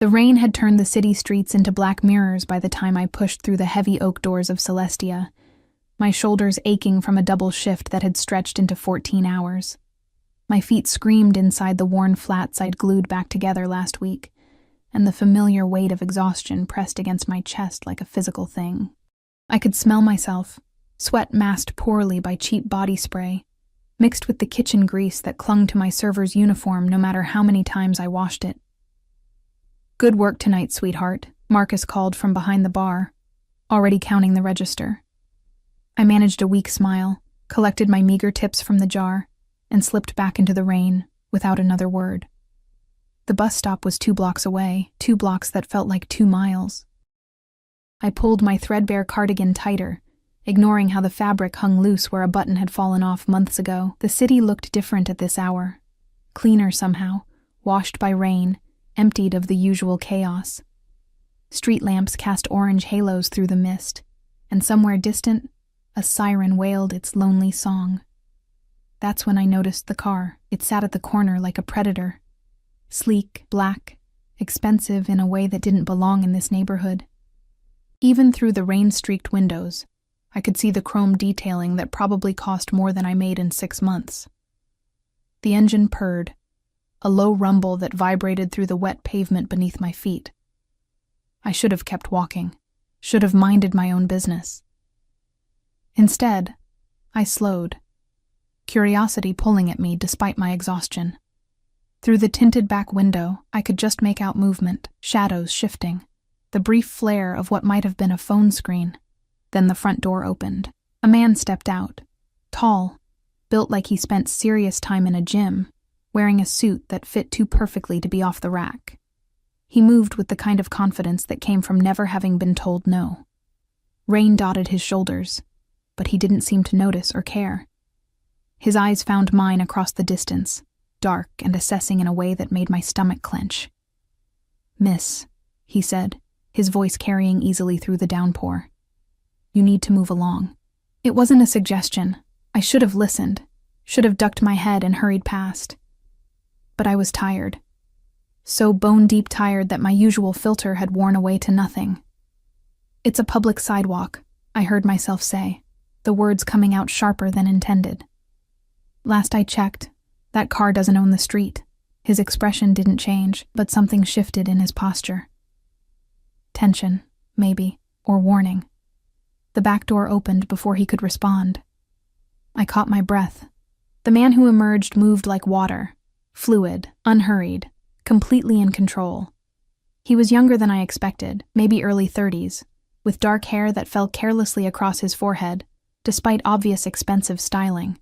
The rain had turned the city streets into black mirrors by the time I pushed through the heavy oak doors of Celestia, my shoulders aching from a double shift that had stretched into 14 hours. My feet screamed inside the worn flats I'd glued back together last week, and the familiar weight of exhaustion pressed against my chest like a physical thing. I could smell myself, sweat masked poorly by cheap body spray, mixed with the kitchen grease that clung to my server's uniform no matter how many times I washed it. "Good work tonight, sweetheart," Marcus called from behind the bar, already counting the register. I managed a weak smile, collected my meager tips from the jar, and slipped back into the rain without another word. The bus stop was 2 blocks away, 2 blocks that felt like 2 miles. I pulled my threadbare cardigan tighter, ignoring how the fabric hung loose where a button had fallen off months ago. The city looked different at this hour, cleaner somehow, washed by rain, emptied of the usual chaos. Street lamps cast orange halos through the mist, and somewhere distant, a siren wailed its lonely song. That's when I noticed the car. It sat at the corner like a predator. Sleek, black, expensive in a way that didn't belong in this neighborhood. Even through the rain-streaked windows, I could see the chrome detailing that probably cost more than I made in 6 months. The engine purred, a low rumble that vibrated through the wet pavement beneath my feet. I should have kept walking, should have minded my own business. Instead, I slowed, curiosity pulling at me despite my exhaustion. Through the tinted back window, I could just make out movement, shadows shifting, the brief flare of what might have been a phone screen. Then the front door opened. A man stepped out, tall, built like he spent serious time in a gym, wearing a suit that fit too perfectly to be off the rack. He moved with the kind of confidence that came from never having been told no. Rain dotted his shoulders, but he didn't seem to notice or care. His eyes found mine across the distance, dark and assessing in a way that made my stomach clench. "Miss," he said, his voice carrying easily through the downpour. "You need to move along." It wasn't a suggestion. I should have listened, should have ducked my head and hurried past. But I was tired. So bone-deep tired that my usual filter had worn away to nothing. "It's a public sidewalk," I heard myself say, the words coming out sharper than intended. "Last I checked, that car doesn't own the street." His expression didn't change, but something shifted in his posture. Tension, maybe, or warning. The back door opened before he could respond. I caught my breath. The man who emerged moved like water, fluid, unhurried, completely in control. He was younger than I expected, maybe early 30s, with dark hair that fell carelessly across his forehead, despite obvious expensive styling.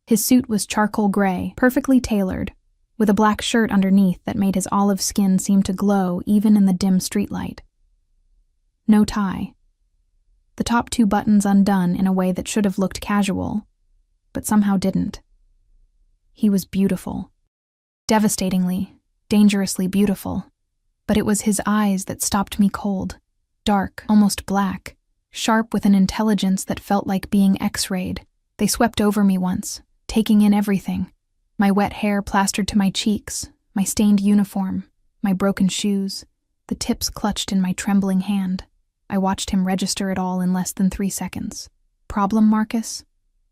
His suit was charcoal gray, perfectly tailored, with a black shirt underneath that made his olive skin seem to glow even in the dim streetlight. No tie. The top 2 buttons undone in a way that should have looked casual, but somehow didn't. He was beautiful. Devastatingly, dangerously beautiful. But it was his eyes that stopped me cold. Dark, almost black, sharp with an intelligence that felt like being X-rayed. They swept over me once, taking in everything. My wet hair plastered to my cheeks, my stained uniform, my broken shoes, the tips clutched in my trembling hand. I watched him register it all in less than 3 seconds. "Problem, Marcus?"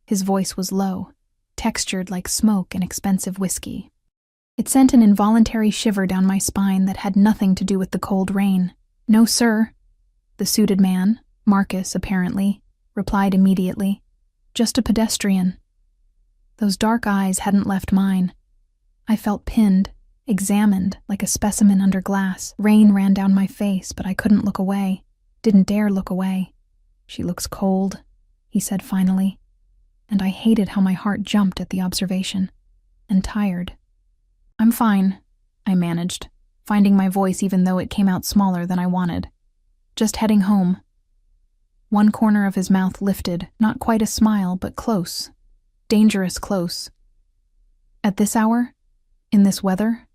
His voice was low, textured like smoke and expensive whiskey. It sent an involuntary shiver down my spine that had nothing to do with the cold rain. "No, sir." The suited man, Marcus apparently, replied immediately. "Just a pedestrian." Those dark eyes hadn't left mine. I felt pinned, examined, like a specimen under glass. Rain ran down my face, but I couldn't look away. Didn't dare look away. "She looks cold," he said finally, and I hated how my heart jumped at the observation. And tired. "I'm fine," I managed, finding my voice even though it came out smaller than I wanted. "Just heading home." One corner of his mouth lifted, not quite a smile, but close. Dangerous close. At this hour? In this weather?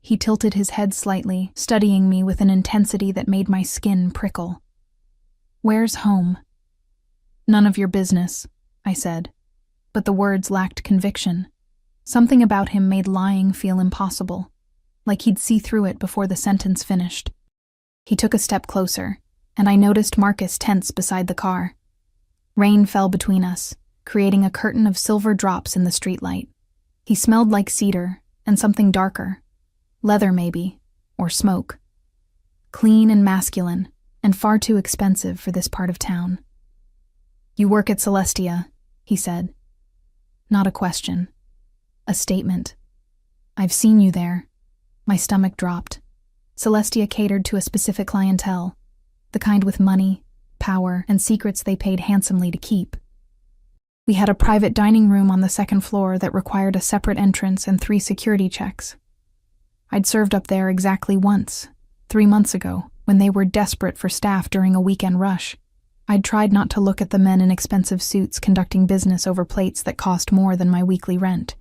He tilted his head slightly, studying me with an intensity that made my skin prickle. "Where's home?" "None of your business," I said, but the words lacked conviction. Something about him made lying feel impossible. like he'd see through it before the sentence finished. He took a step closer, and I noticed Marcus tense beside the car. Rain fell between us, creating a curtain of silver drops in the streetlight. He smelled like cedar and something darker. Leather, maybe, or smoke. Clean and masculine, and far too expensive for this part of town. "You work at Celestia," he said. Not a question. A statement. "I've seen you there." My stomach dropped. Celestia catered to a specific clientele, the kind with money, power, and secrets they paid handsomely to keep. We had a private dining room on the second floor that required a separate entrance and 3 security checks. I'd served up there exactly once, 3 months ago, when they were desperate for staff during a weekend rush. I'd tried not to look at the men in expensive suits conducting business over plates that cost more than my weekly rent.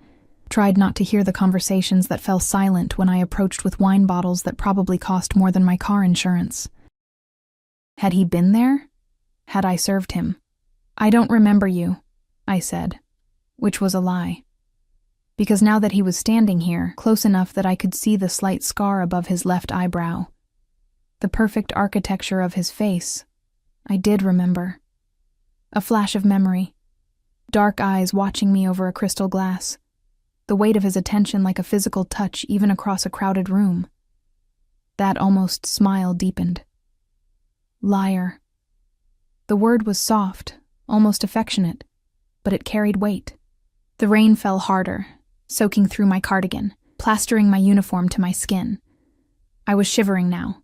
Tried not to hear the conversations that fell silent when I approached with wine bottles that probably cost more than my car insurance. Had he been there? Had I served him? "I don't remember you," I said, which was a lie. Because now that he was standing here, close enough that I could see the slight scar above his left eyebrow, the perfect architecture of his face, I did remember. A flash of memory. Dark eyes watching me over a crystal glass. The weight of his attention like a physical touch even across a crowded room. That almost smile deepened. Liar. The word was soft, almost affectionate, but it carried weight. The rain fell harder, soaking through my cardigan, plastering my uniform to my skin. I was shivering now.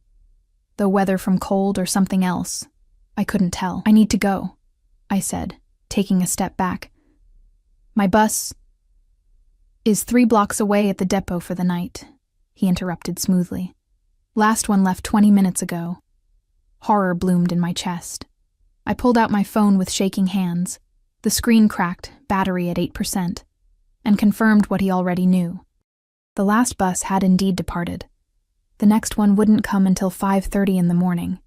Though whether from cold or something else, I couldn't tell. "I need to go," I said, taking a step back. "My bus is 3 blocks away at the depot for the night," he interrupted smoothly. "Last one left 20 minutes ago." Horror bloomed in my chest. I pulled out my phone with shaking hands. The screen cracked, battery at 8%, and confirmed what he already knew. The last bus had indeed departed. The next one wouldn't come until 5:30 in the morning.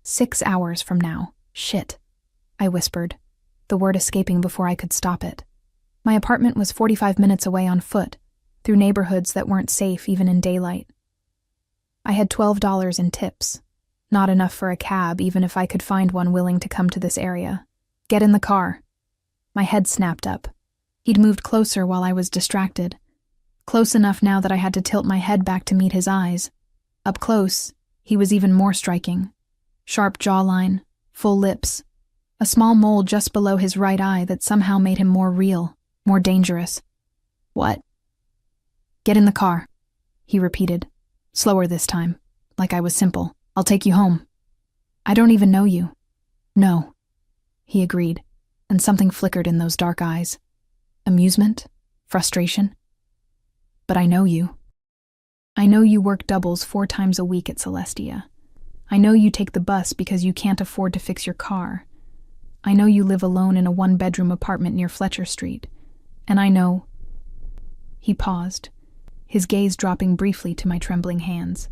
6 hours from now. Shit, I whispered, the word escaping before I could stop it. My apartment was 45 minutes away on foot, through neighborhoods that weren't safe even in daylight. I had $12 in tips. Not enough for a cab, even if I could find one willing to come to this area. "Get in the car." My head snapped up. He'd moved closer while I was distracted. Close enough now that I had to tilt my head back to meet his eyes. Up close, he was even more striking. Sharp jawline, full lips, a small mole just below his right eye that somehow made him more real, more dangerous. "What?" "Get in the car," he repeated, slower this time, like I was simple. "I'll take you home." "I don't even know you." "No," he agreed, and something flickered in those dark eyes. Amusement? Frustration? "But I know you. I know you work doubles 4 times a week at Celestia. I know you take the bus because you can't afford to fix your car. I know you live alone in a 1-bedroom apartment near Fletcher Street. And I know..." He paused, his gaze dropping briefly to my trembling hands.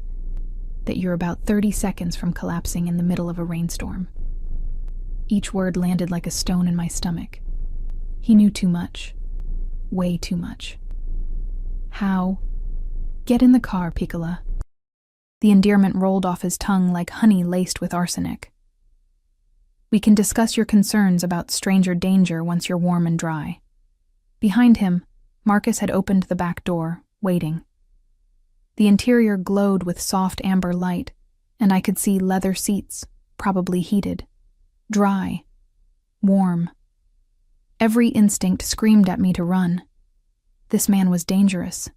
"That you're about 30 seconds from collapsing in the middle of a rainstorm." Each word landed like a stone in my stomach. He knew too much. Way too much. "How?" "Get in the car, Piccola." The endearment rolled off his tongue like honey laced with arsenic. "We can discuss your concerns about stranger danger once you're warm and dry." Behind him, Marcus had opened the back door, waiting. The interior glowed with soft amber light, and I could see leather seats, probably heated. Dry. Warm. Every instinct screamed at me to run. This man was dangerous.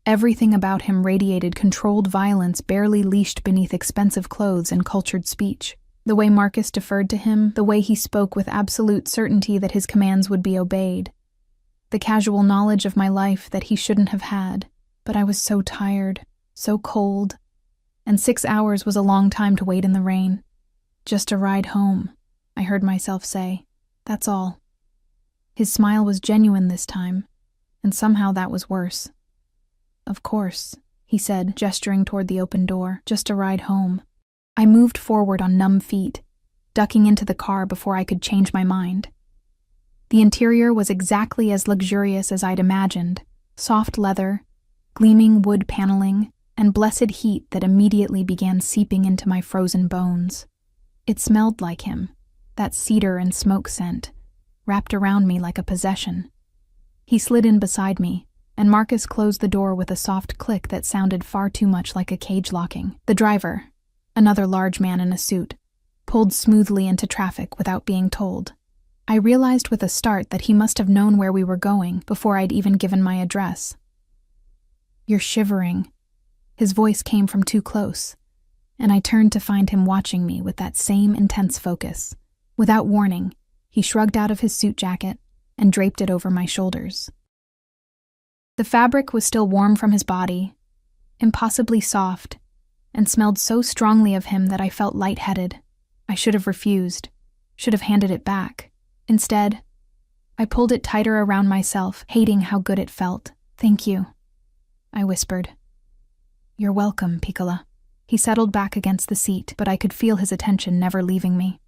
Everything about him radiated controlled violence barely leashed beneath expensive clothes and cultured speech. The way Marcus deferred to him, the way he spoke with absolute certainty that his commands would be obeyed. The casual knowledge of my life that he shouldn't have had. But I was so tired, so cold, and 6 hours was a long time to wait in the rain. "Just a ride home," I heard myself say. That's all. His smile was genuine this time, and somehow that was worse. "Of course," he said, gesturing toward the open door. "Just a ride home." I moved forward on numb feet, ducking into the car before I could change my mind. The interior was exactly as luxurious as I'd imagined. Soft leather, gleaming wood paneling, and blessed heat that immediately began seeping into my frozen bones. It smelled like him, that cedar and smoke scent, wrapped around me like a possession. He slid in beside me, and Marcus closed the door with a soft click that sounded far too much like a cage locking. The driver, another large man in a suit, pulled smoothly into traffic without being told. I realized with a start that he must have known where we were going before I'd even given my address. "You're shivering." His voice came from too close, and I turned to find him watching me with that same intense focus. Without warning, he shrugged out of his suit jacket and draped it over my shoulders. The fabric was still warm from his body, impossibly soft, and smelled so strongly of him that I felt lightheaded. I should have refused, should have handed it back. Instead, I pulled it tighter around myself, hating how good it felt. "Thank you," I whispered. "You're welcome, Piccola." He settled back against the seat, but I could feel his attention never leaving me.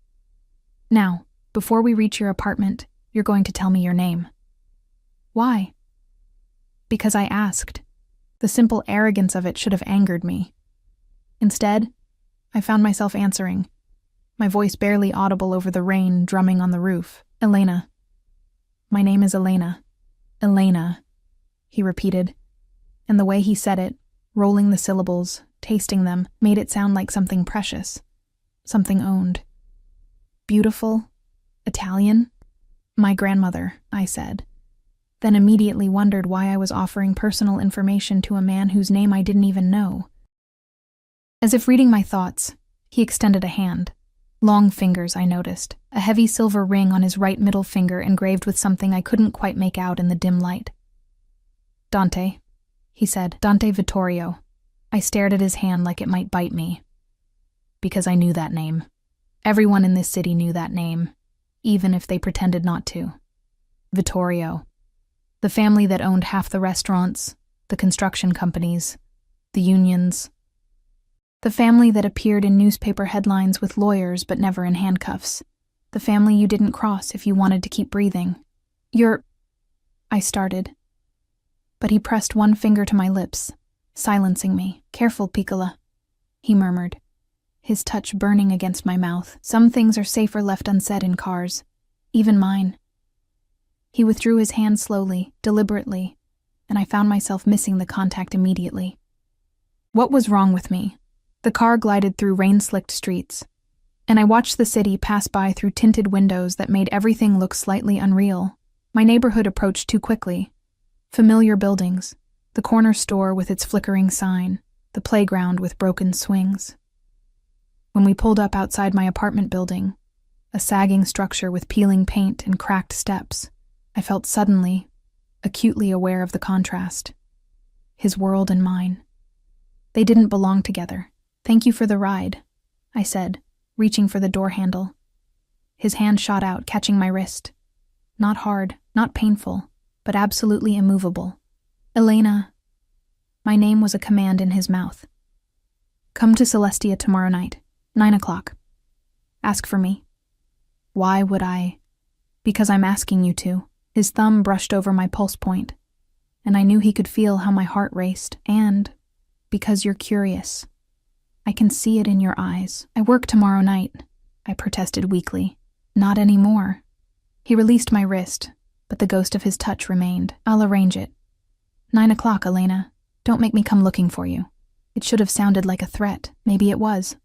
"Now, before we reach your apartment, you're going to tell me your name." "Why?" "Because I asked." The simple arrogance of it should have angered me. Instead, I found myself answering, my voice barely audible over the rain drumming on the roof. "Elena. My name is Elena. Elena," he repeated, and the way he said it, rolling the syllables, tasting them, made it sound like something precious, something owned. "Beautiful? Italian?" "My grandmother," I said, then immediately wondered why I was offering personal information to a man whose name I didn't even know. As if reading my thoughts, he extended a hand. Long fingers, I noticed, a heavy silver ring on his right middle finger engraved with something I couldn't quite make out in the dim light. "Dante," he said, "Dante Vittorio." I stared at his hand like it might bite me. Because I knew that name. Everyone in this city knew that name, even if they pretended not to. Vittorio. The family that owned half the restaurants, the construction companies, the unions. The family that appeared in newspaper headlines with lawyers but never in handcuffs. The family you didn't cross if you wanted to keep breathing. I started. But he pressed one finger to my lips, silencing me. "Careful, Piccola," he murmured, his touch burning against my mouth. "Some things are safer left unsaid in cars, even mine." He withdrew his hand slowly, deliberately, and I found myself missing the contact immediately. What was wrong with me? The car glided through rain-slicked streets, and I watched the city pass by through tinted windows that made everything look slightly unreal. My neighborhood approached too quickly. Familiar buildings, the corner store with its flickering sign, the playground with broken swings. When we pulled up outside my apartment building, a sagging structure with peeling paint and cracked steps, I felt suddenly, acutely aware of the contrast. His world and mine. They didn't belong together. "Thank you for the ride," I said, reaching for the door handle. His hand shot out, catching my wrist. Not hard, not painful, but absolutely immovable. "Elena." My name was a command in his mouth. "Come to Celestia tomorrow night, 9 o'clock. Ask for me." "Why would I?" "Because I'm asking you to." His thumb brushed over my pulse point, and I knew he could feel how my heart raced. "And because you're curious. I can see it in your eyes." "I work tomorrow night," I protested weakly. "Not anymore." He released my wrist, but the ghost of his touch remained. "I'll arrange it. 9 o'clock, Elena. Don't make me come looking for you." It should have sounded like a threat. Maybe it was.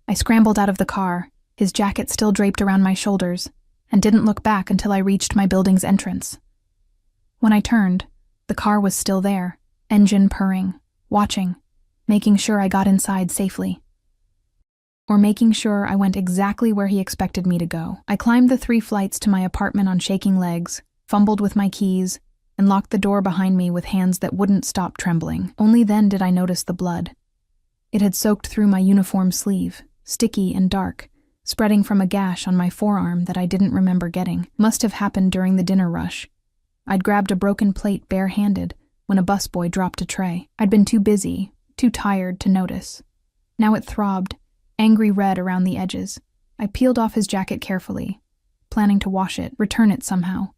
I scrambled out of the car, his jacket still draped around my shoulders, and didn't look back until I reached my building's entrance. When I turned, the car was still there, engine purring, watching, making sure I got inside safely. Or making sure I went exactly where he expected me to go. I climbed the 3 flights to my apartment on shaking legs, fumbled with my keys, and locked the door behind me with hands that wouldn't stop trembling. Only then did I notice the blood. It had soaked through my uniform sleeve, sticky and dark, spreading from a gash on my forearm that I didn't remember getting. Must have happened during the dinner rush. I'd grabbed a broken plate bare-handed when a busboy dropped a tray. I'd been too busy, too tired to notice. Now it throbbed, angry red around the edges. I peeled off his jacket carefully, planning to wash it, return it somehow.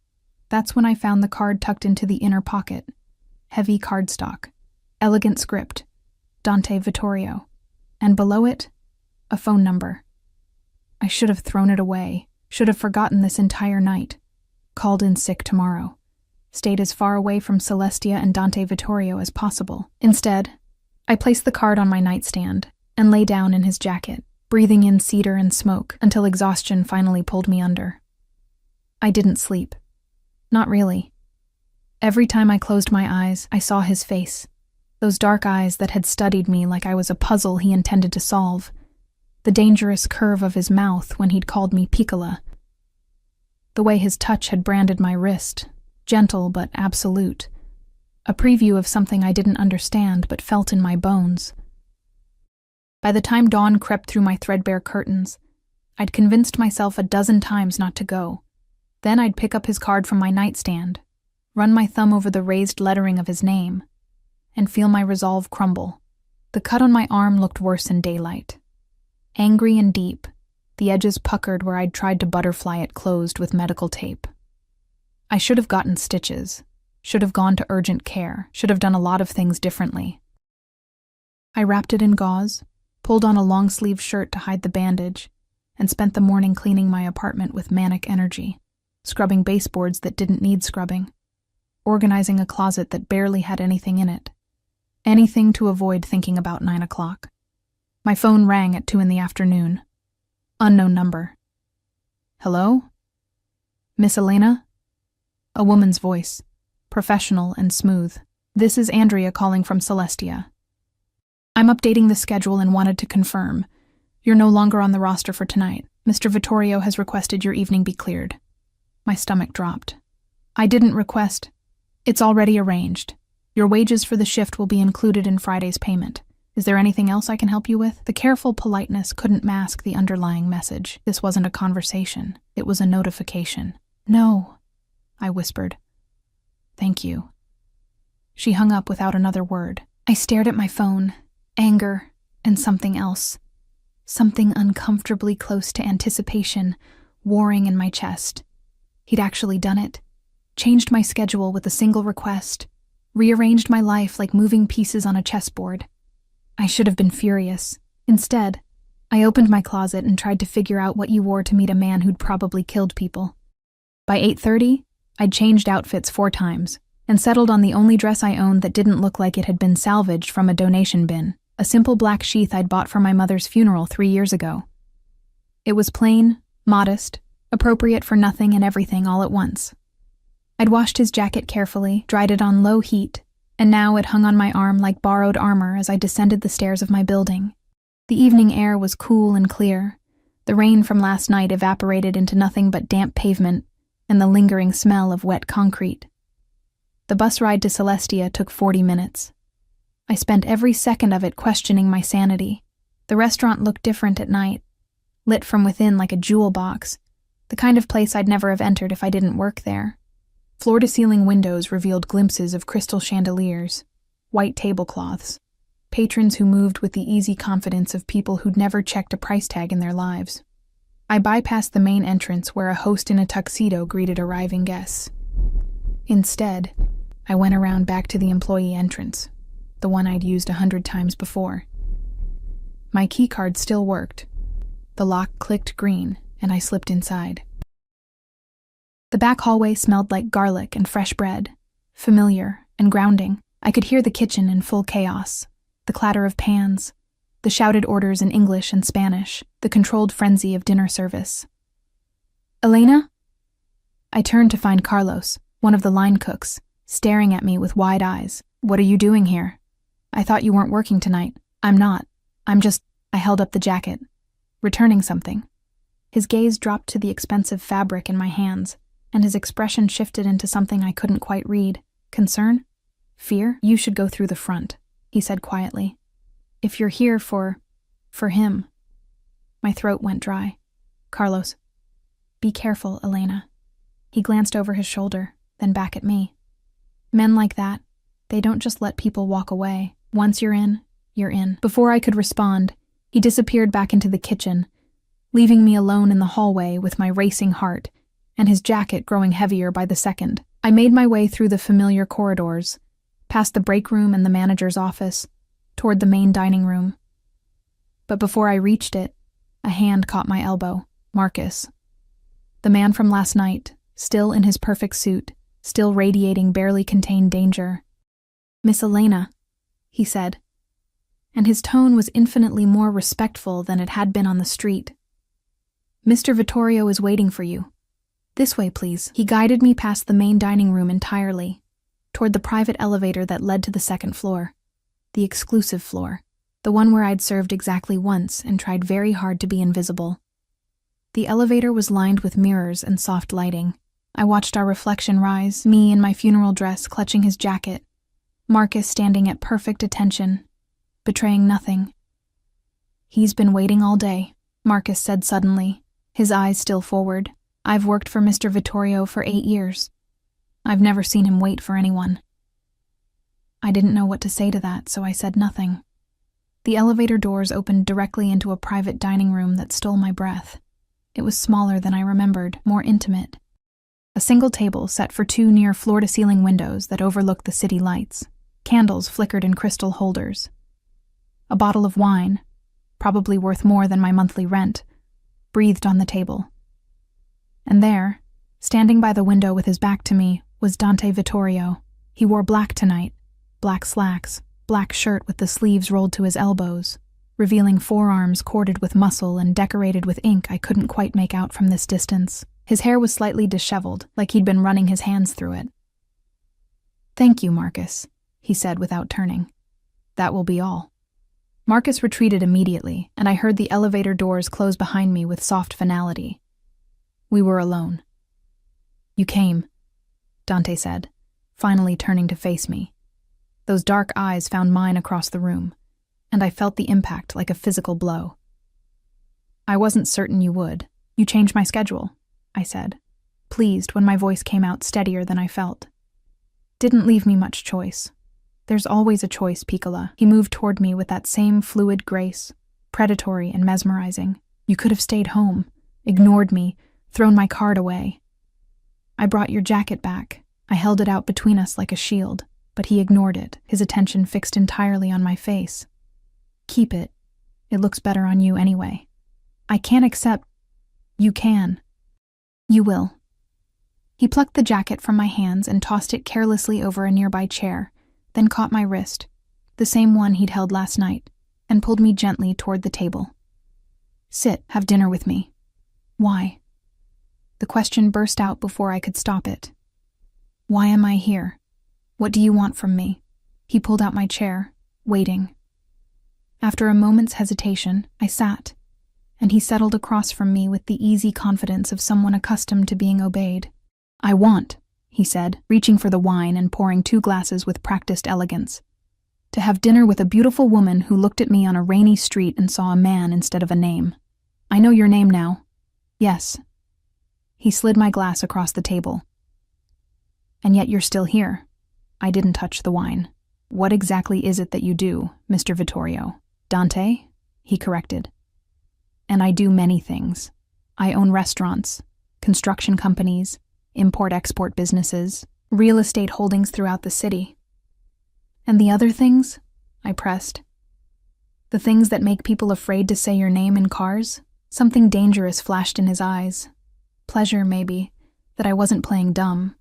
That's when I found the card tucked into the inner pocket. Heavy cardstock. Elegant script, Dante Vittorio, and below it, a phone number. I should have thrown it away, should have forgotten this entire night. Called in sick tomorrow. Stayed as far away from Celestia and Dante Vittorio as possible. Instead, I placed the card on my nightstand and lay down in his jacket, breathing in cedar and smoke until exhaustion finally pulled me under. I didn't sleep. Not really. Every time I closed my eyes, I saw his face. Those dark eyes that had studied me like I was a puzzle he intended to solve. The dangerous curve of his mouth when he'd called me Piccola. The way his touch had branded my wrist, gentle but absolute. A preview of something I didn't understand but felt in my bones. By the time dawn crept through my threadbare curtains, I'd convinced myself a dozen times not to go. Then I'd pick up his card from my nightstand, run my thumb over the raised lettering of his name, and feel my resolve crumble. The cut on my arm looked worse in daylight. Angry and deep, the edges puckered where I'd tried to butterfly it closed with medical tape. I should have gotten stitches, should have gone to urgent care, should have done a lot of things differently. I wrapped it in gauze, pulled on a long-sleeve shirt to hide the bandage, and spent the morning cleaning my apartment with manic energy, scrubbing baseboards that didn't need scrubbing, organizing a closet that barely had anything in it. Anything to avoid thinking about 9 o'clock. My phone rang at 2 p.m. Unknown number. Hello? Miss Elena? A woman's voice, professional and smooth. This is Andrea calling from Celestia. I'm updating the schedule and wanted to confirm. You're no longer on the roster for tonight. Mr. Vittorio has requested your evening be cleared. My stomach dropped. I didn't request. It's already arranged. Your wages for the shift will be included in Friday's payment. Is there anything else I can help you with? The careful politeness couldn't mask the underlying message. This wasn't a conversation. It was a notification. No, I whispered. Thank you. She hung up without another word. I stared at my phone, anger, and something else. Something uncomfortably close to anticipation, warring in my chest. He'd actually done it. Changed my schedule with a single request. Rearranged my life like moving pieces on a chessboard. I should have been furious. Instead, I opened my closet and tried to figure out what you wore to meet a man who'd probably killed people. By 8:30, I'd changed outfits 4 times and settled on the only dress I owned that didn't look like it had been salvaged from a donation bin, a simple black sheath I'd bought for my mother's funeral 3 years ago. It was plain, modest, appropriate for nothing and everything all at once. I'd washed his jacket carefully, dried it on low heat, and now it hung on my arm like borrowed armor as I descended the stairs of my building. The evening air was cool and clear. The rain from last night evaporated into nothing but damp pavement and the lingering smell of wet concrete. The bus ride to Celestia took 40 minutes. I spent every second of it questioning my sanity. The restaurant looked different at night, lit from within like a jewel box, the kind of place I'd never have entered if I didn't work there. Floor-to-ceiling windows revealed glimpses of crystal chandeliers, white tablecloths, patrons who moved with the easy confidence of people who'd never checked a price tag in their lives. I bypassed the main entrance where a host in a tuxedo greeted arriving guests. Instead, I went around back to the employee entrance, the one I'd used 100 times before. My keycard still worked. The lock clicked green, and I slipped inside. The back hallway smelled like garlic and fresh bread, familiar and grounding. I could hear the kitchen in full chaos, the clatter of pans, the shouted orders in English and Spanish, the controlled frenzy of dinner service. Elena? I turned to find Carlos, one of the line cooks, staring at me with wide eyes. What are you doing here? I thought you weren't working tonight. I'm not. I held up the jacket, returning something. His gaze dropped to the expensive fabric in my hands, and his expression shifted into something I couldn't quite read. Concern? Fear? You should go through the front, he said quietly. If you're here for him. My throat went dry. Carlos. Be careful, Elena. He glanced over his shoulder, then back at me. Men like that, they don't just let people walk away. Once you're in, you're in. Before I could respond, he disappeared back into the kitchen, leaving me alone in the hallway with my racing heart and his jacket growing heavier by the second. I made my way through the familiar corridors, past the break room and the manager's office, toward the main dining room. But before I reached it, a hand caught my elbow. Marcus. The man from last night, still in his perfect suit, still radiating barely contained danger. "Miss Elena," he said, and his tone was infinitely more respectful than it had been on the street. "Mr. Vittorio is waiting for you. This way, please." He guided me past the main dining room entirely, toward the private elevator that led to the second floor, the exclusive floor, the one where I'd served exactly once and tried very hard to be invisible. The elevator was lined with mirrors and soft lighting. I watched our reflection rise, me in my funeral dress clutching his jacket, Marcus standing at perfect attention, betraying nothing. "He's been waiting all day," Marcus said suddenly, his eyes still forward. "I've worked for Mr. Vittorio for 8 years. I've never seen him wait for anyone." I didn't know what to say to that, so I said nothing. The elevator doors opened directly into a private dining room that stole my breath. It was smaller than I remembered, more intimate. A single table set for 2 near floor-to-ceiling windows that overlooked the city lights. Candles flickered in crystal holders. A bottle of wine, probably worth more than my monthly rent, breathed on the table. And there, standing by the window with his back to me, was Dante Vittorio. He wore black tonight, black slacks, black shirt with the sleeves rolled to his elbows, revealing forearms corded with muscle and decorated with ink I couldn't quite make out from this distance. His hair was slightly disheveled, like he'd been running his hands through it. "Thank you, Marcus," he said without turning. "That will be all." Marcus retreated immediately, and I heard the elevator doors close behind me with soft finality. We were alone. "You came," Dante said, finally turning to face me. Those dark eyes found mine across the room, and I felt the impact like a physical blow. "I wasn't certain you would. You changed my schedule," I said, pleased when my voice came out steadier than I felt. "Didn't leave me much choice." "There's always a choice, Piccola." He moved toward me with that same fluid grace, predatory and mesmerizing. "You could have stayed home, ignored me, thrown my card away. I brought your jacket back. I held it out between us like a shield, but he ignored it, his attention fixed entirely on my face. Keep it. It looks better on you anyway. I can't accept. You can. You will." He plucked the jacket from my hands and tossed it carelessly over a nearby chair, then caught my wrist, the same one he'd held last night, and pulled me gently toward the table. "Sit, have dinner with me." "Why?" The question burst out before I could stop it. "Why am I here? What do you want from me?" He pulled out my chair, waiting. After a moment's hesitation, I sat, and he settled across from me with the easy confidence of someone accustomed to being obeyed. "I want," he said, reaching for the wine and pouring 2 glasses with practiced elegance, "to have dinner with a beautiful woman who looked at me on a rainy street and saw a man instead of a name. I know your name now." "Yes." He slid my glass across the table. "And yet you're still here." I didn't touch the wine. "What exactly is it that you do, Mr. Vittorio?" "Dante," he corrected. "And I do many things. I own restaurants, construction companies, import-export businesses, real estate holdings throughout the city." "And the other things?" I pressed. "The things that make people afraid to say your name in cars?" Something dangerous flashed in his eyes. Pleasure, maybe, that I wasn't playing dumb.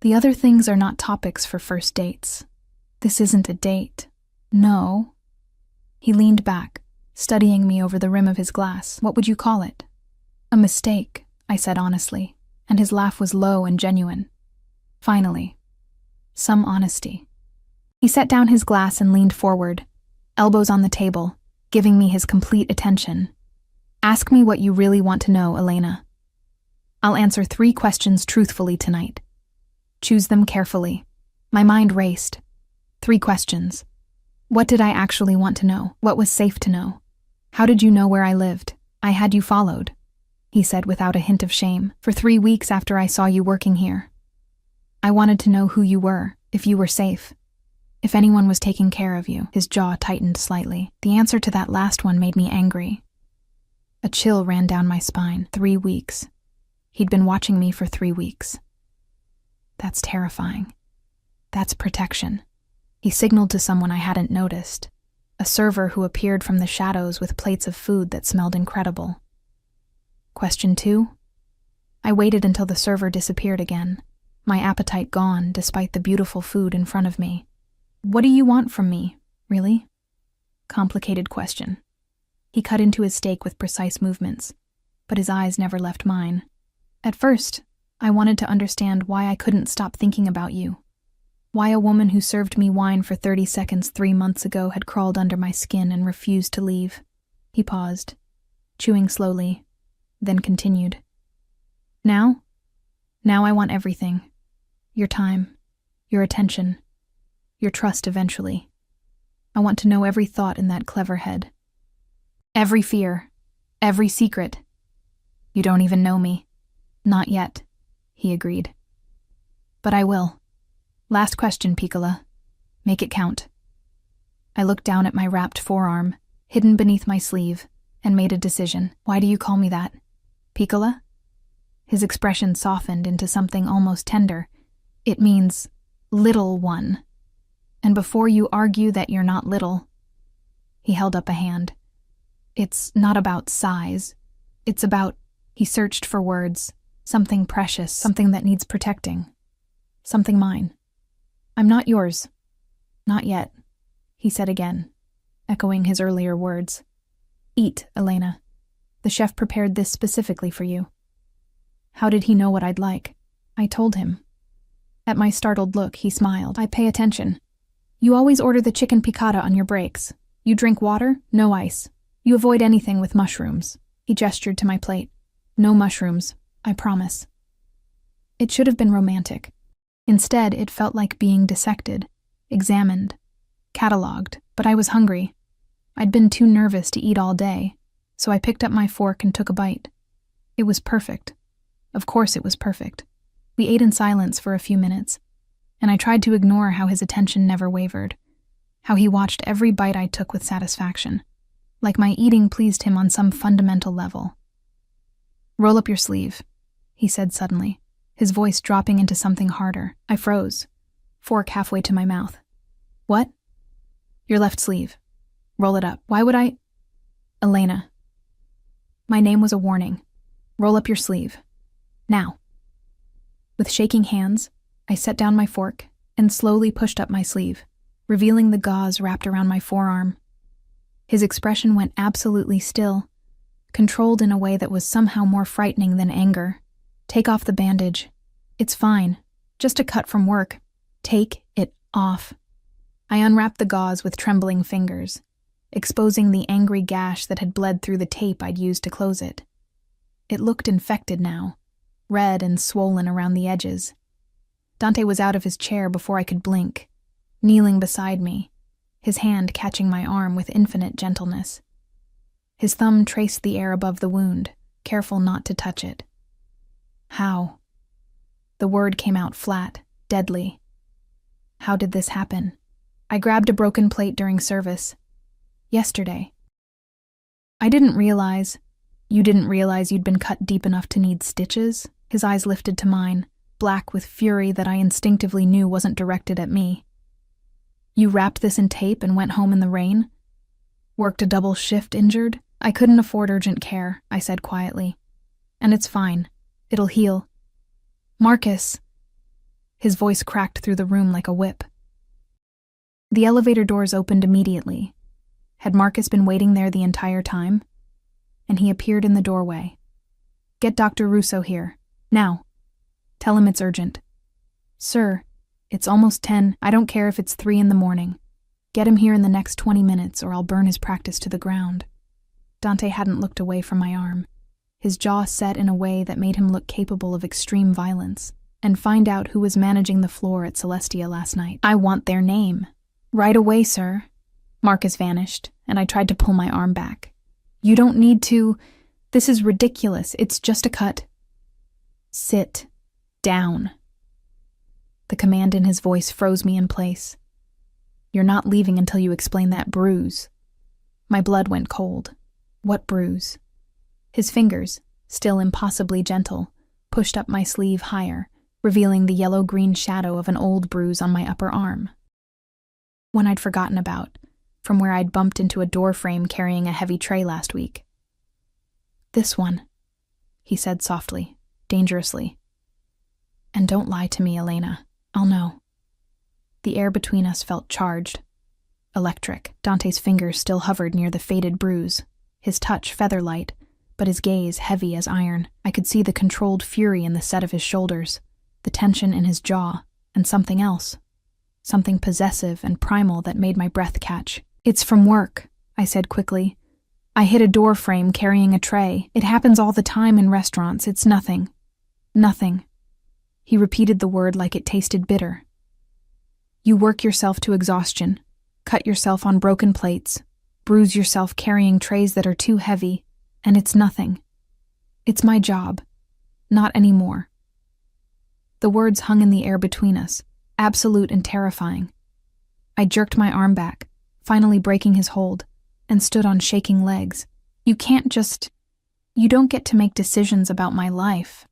"The other things are not topics for first dates. This isn't a date. No." He leaned back, studying me over the rim of his glass. "What would you call it?" "A mistake," I said honestly, and his laugh was low and genuine. Finally, some honesty. He set down his glass and leaned forward, elbows on the table, giving me his complete attention. "Ask me what you really want to know, Elena. I'll answer 3 questions truthfully tonight. Choose them carefully." My mind raced. 3 questions. What did I actually want to know? What was safe to know? How did you know where I lived? I had you followed, he said without a hint of shame, for 3 weeks after I saw you working here. I wanted to know who you were, if you were safe, if anyone was taking care of you. His jaw tightened slightly. The answer to that last one made me angry. A chill ran down my spine. 3 weeks. He'd been watching me for 3 weeks. That's terrifying. That's protection. He signaled to someone I hadn't noticed, a server who appeared from the shadows with plates of food that smelled incredible. Question 2? I waited until the server disappeared again, my appetite gone despite the beautiful food in front of me. What do you want from me, really? Complicated question. He cut into his steak with precise movements, but his eyes never left mine. At first, I wanted to understand why I couldn't stop thinking about you. Why a woman who served me wine for 30 seconds 3 months ago had crawled under my skin and refused to leave. He paused, chewing slowly, then continued. Now I want everything. Your time, your attention, your trust eventually. I want to know every thought in that clever head. Every fear, every secret. You don't even know me. Not yet, he agreed. But I will. Last question, Piccola. Make it count. I looked down at my wrapped forearm, hidden beneath my sleeve, and made a decision. Why do you call me that? Piccola? His expression softened into something almost tender. It means little one. And before you argue that you're not little, he held up a hand. It's not about size. It's about, he searched for words, something precious, something that needs protecting. Something mine. I'm not yours. Not yet, he said again, echoing his earlier words. Eat, Elena. The chef prepared this specifically for you. How did he know what I'd like? I told him. At my startled look, he smiled. I pay attention. You always order the chicken piccata on your breaks. You drink water, no ice. You avoid anything with mushrooms. He gestured to my plate. No mushrooms, I promise. It should have been romantic. Instead, it felt like being dissected, examined, catalogued, but I was hungry. I'd been too nervous to eat all day, so I picked up my fork and took a bite. It was perfect. Of course it was perfect. We ate in silence for a few minutes, and I tried to ignore how his attention never wavered, how he watched every bite I took with satisfaction, like my eating pleased him on some fundamental level. Roll up your sleeve, he said suddenly, his voice dropping into something harder. I froze, fork halfway to my mouth. What? Your left sleeve. Roll it up. Why would I? Elena. My name was a warning. Roll up your sleeve. Now. With shaking hands, I set down my fork and slowly pushed up my sleeve, revealing the gauze wrapped around my forearm. His expression went absolutely still, controlled in a way that was somehow more frightening than anger. Take off the bandage. It's fine. Just a cut from work. Take it off. I unwrapped the gauze with trembling fingers, exposing the angry gash that had bled through the tape I'd used to close it. It looked infected now, red and swollen around the edges. Dante was out of his chair before I could blink, kneeling beside me, his hand catching my arm with infinite gentleness. His thumb traced the air above the wound, careful not to touch it. How? The word came out flat, deadly. How did this happen? I grabbed a broken plate during service. Yesterday. I didn't realize. You didn't realize you'd been cut deep enough to need stitches? His eyes lifted to mine, black with fury that I instinctively knew wasn't directed at me. You wrapped this in tape and went home in the rain? Worked a double shift injured? I couldn't afford urgent care, I said quietly. And it's fine. It'll heal. Marcus. His voice cracked through the room like a whip. The elevator doors opened immediately. Had Marcus been waiting there the entire time? And he appeared in the doorway. Get Dr. Russo here. Now. Tell him it's urgent. Sir, it's almost 10. I don't care if it's 3 in the morning. Get him here in the next 20 minutes or I'll burn his practice to the ground. Dante hadn't looked away from my arm, his jaw set in a way that made him look capable of extreme violence, and find out who was managing the floor at Celestia last night. I want their name. Right away, sir. Marcus vanished, and I tried to pull my arm back. You don't need to. This is ridiculous. It's just a cut. Sit down. The command in his voice froze me in place. You're not leaving until you explain that bruise. My blood went cold. What bruise? His fingers, still impossibly gentle, pushed up my sleeve higher, revealing the yellow-green shadow of an old bruise on my upper arm. one I'd forgotten about, from where I'd bumped into a door frame carrying a heavy tray last week. "This one," he said softly, dangerously. "And don't lie to me, Elena. I'll know." The air between us felt charged, electric. Dante's fingers still hovered near the faded bruise, his touch feather-light, but his gaze heavy as iron. I could see the controlled fury in the set of his shoulders, the tension in his jaw, and something else. Something possessive and primal that made my breath catch. "It's from work," I said quickly. "I hit a door frame carrying a tray. It happens all the time in restaurants. It's nothing. Nothing." He repeated the word like it tasted bitter. "You work yourself to exhaustion, cut yourself on broken plates, bruise yourself carrying trays that are too heavy, and it's nothing. It's my job. Not anymore." The words hung in the air between us, absolute and terrifying. I jerked my arm back, finally breaking his hold, and stood on shaking legs. You don't get to make decisions about my life."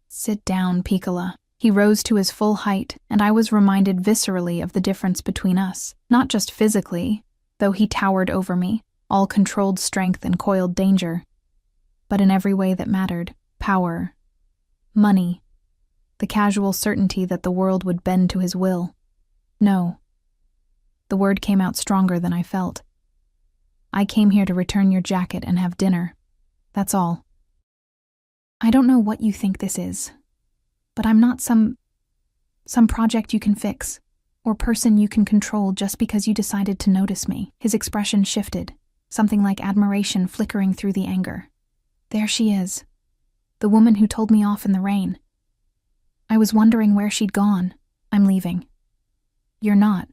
"Sit down, Piccola." He rose to his full height, and I was reminded viscerally of the difference between us, not just physically, though he towered over me, all controlled strength and coiled danger, but in every way that mattered. Power, money, the casual certainty that the world would bend to his will. "No." The word came out stronger than I felt. "I came here to return your jacket and have dinner. That's all. I don't know what you think this is, but I'm not some project you can fix, or person you can control just because you decided to notice me." His expression shifted, something like admiration flickering through the anger. "There she is, the woman who told me off in the rain. I was wondering where she'd gone. I'm leaving." "You're not."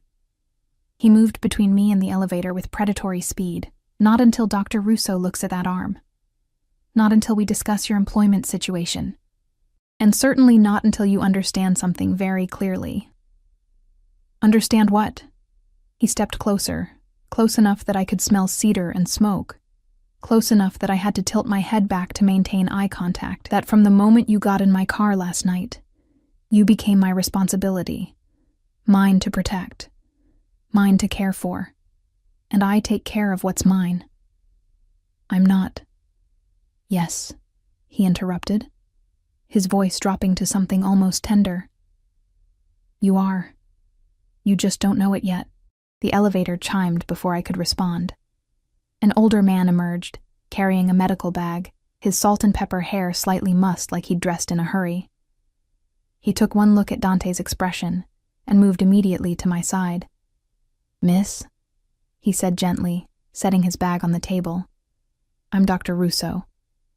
He moved between me and the elevator with predatory speed. "Not until Dr. Russo looks at that arm. Not until we discuss your employment situation. And certainly not until you understand something very clearly." "Understand what?" He stepped closer, close enough that I could smell cedar and smoke, close enough that I had to tilt my head back to maintain eye contact. "That from the moment you got in my car last night, you became my responsibility, mine to protect, mine to care for, and I take care of what's mine." "I'm not." "Yes," he interrupted, his voice dropping to something almost tender. "You are. You just don't know it yet." The elevator chimed before I could respond. An older man emerged, carrying a medical bag, his salt and pepper hair slightly mussed like he'd dressed in a hurry. He took one look at Dante's expression and moved immediately to my side. "Miss," he said gently, setting his bag on the table. "I'm Dr. Russo.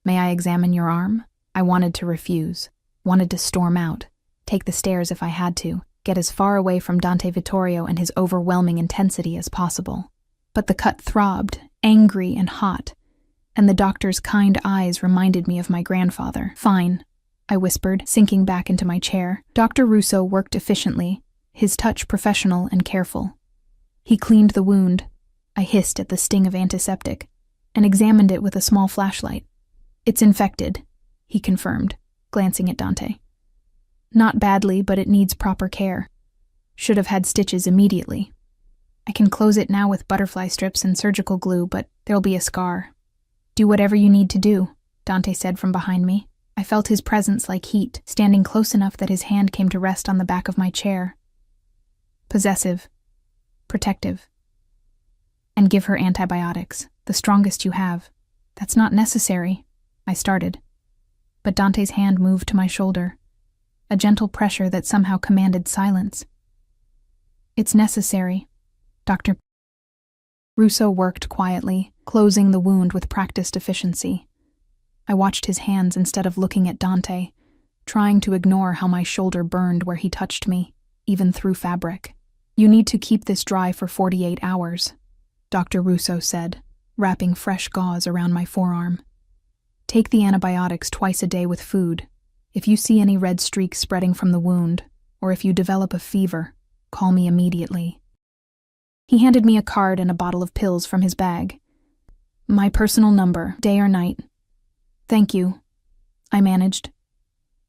May I examine your arm?" I wanted to refuse, wanted to storm out, take the stairs if I had to, get as far away from Dante Vittorio and his overwhelming intensity as possible. But the cut throbbed, angry and hot, and the doctor's kind eyes reminded me of my grandfather. "Fine," I whispered, sinking back into my chair. Dr. Russo worked efficiently, his touch professional and careful. He cleaned the wound. I hissed at the sting of antiseptic, and examined it with a small flashlight. "It's infected," he confirmed, glancing at Dante. "Not badly, but it needs proper care. Should have had stitches immediately. I can close it now with butterfly strips and surgical glue, but there'll be a scar." "Do whatever you need to do," Dante said from behind me. I felt his presence like heat, standing close enough that his hand came to rest on the back of my chair. "Possessive. Protective. And give her antibiotics, the strongest you have." "That's not necessary," I started. But Dante's hand moved to my shoulder, a gentle pressure that somehow commanded silence. "It's necessary." Dr. Russo worked quietly, closing the wound with practiced efficiency. I watched his hands instead of looking at Dante, trying to ignore how my shoulder burned where he touched me, even through fabric. "You need to keep this dry for 48 hours, Dr. Russo said, wrapping fresh gauze around my forearm. "Take the antibiotics twice a day with food. If you see any red streaks spreading from the wound, or if you develop a fever, call me immediately." He handed me a card and a bottle of pills from his bag. "My personal number, day or night." "Thank you," I managed.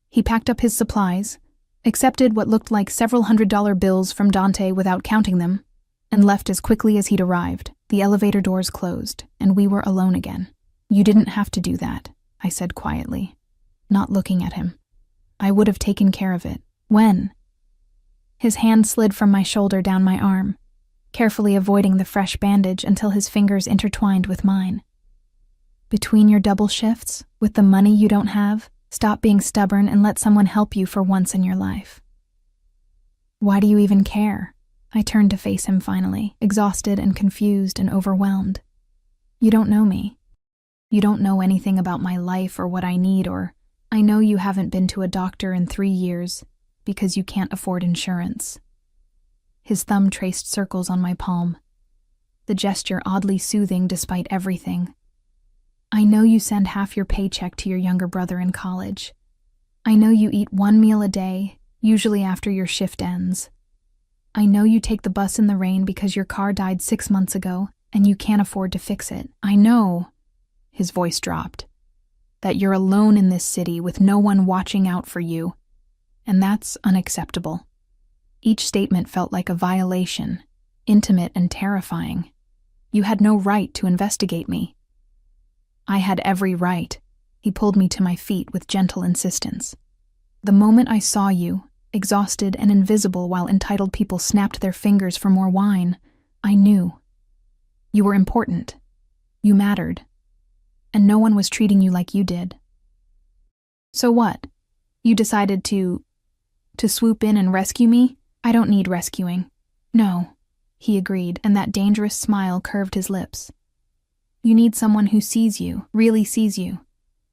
He packed up his supplies, accepted what looked like several $100 bills from Dante without counting them, and left as quickly as he'd arrived. The elevator doors closed, and we were alone again. "You didn't have to do that," I said quietly, not looking at him. "I would have taken care of it." "When?" His hand slid from my shoulder down my arm, carefully avoiding the fresh bandage until his fingers intertwined with mine. "Between your double shifts, with the money you don't have, stop being stubborn and let someone help you for once in your life." "Why do you even care?" I turned to face him finally, exhausted and confused and overwhelmed. "You don't know me. You don't know anything about my life or what I need, or I know you haven't been to a doctor in 3 years because you can't afford insurance." His thumb traced circles on my palm, the gesture oddly soothing despite everything. "I know you send half your paycheck to your younger brother in college. I know you eat 1 meal a day, usually after your shift ends. I know you take the bus in the rain because your car died 6 months ago and you can't afford to fix it. I know," his voice dropped, "that you're alone in this city with no one watching out for you, and that's unacceptable." Each statement felt like a violation, intimate and terrifying. "You had no right to investigate me." "I had every right." He pulled me to my feet with gentle insistence. "The moment I saw you, exhausted and invisible while entitled people snapped their fingers for more wine, I knew. You were important. You mattered. And no one was treating you like you did." "So what? You decided to swoop in and rescue me?" "I don't need rescuing." "No," he agreed, and that dangerous smile curved his lips. "You need someone who sees you, really sees you.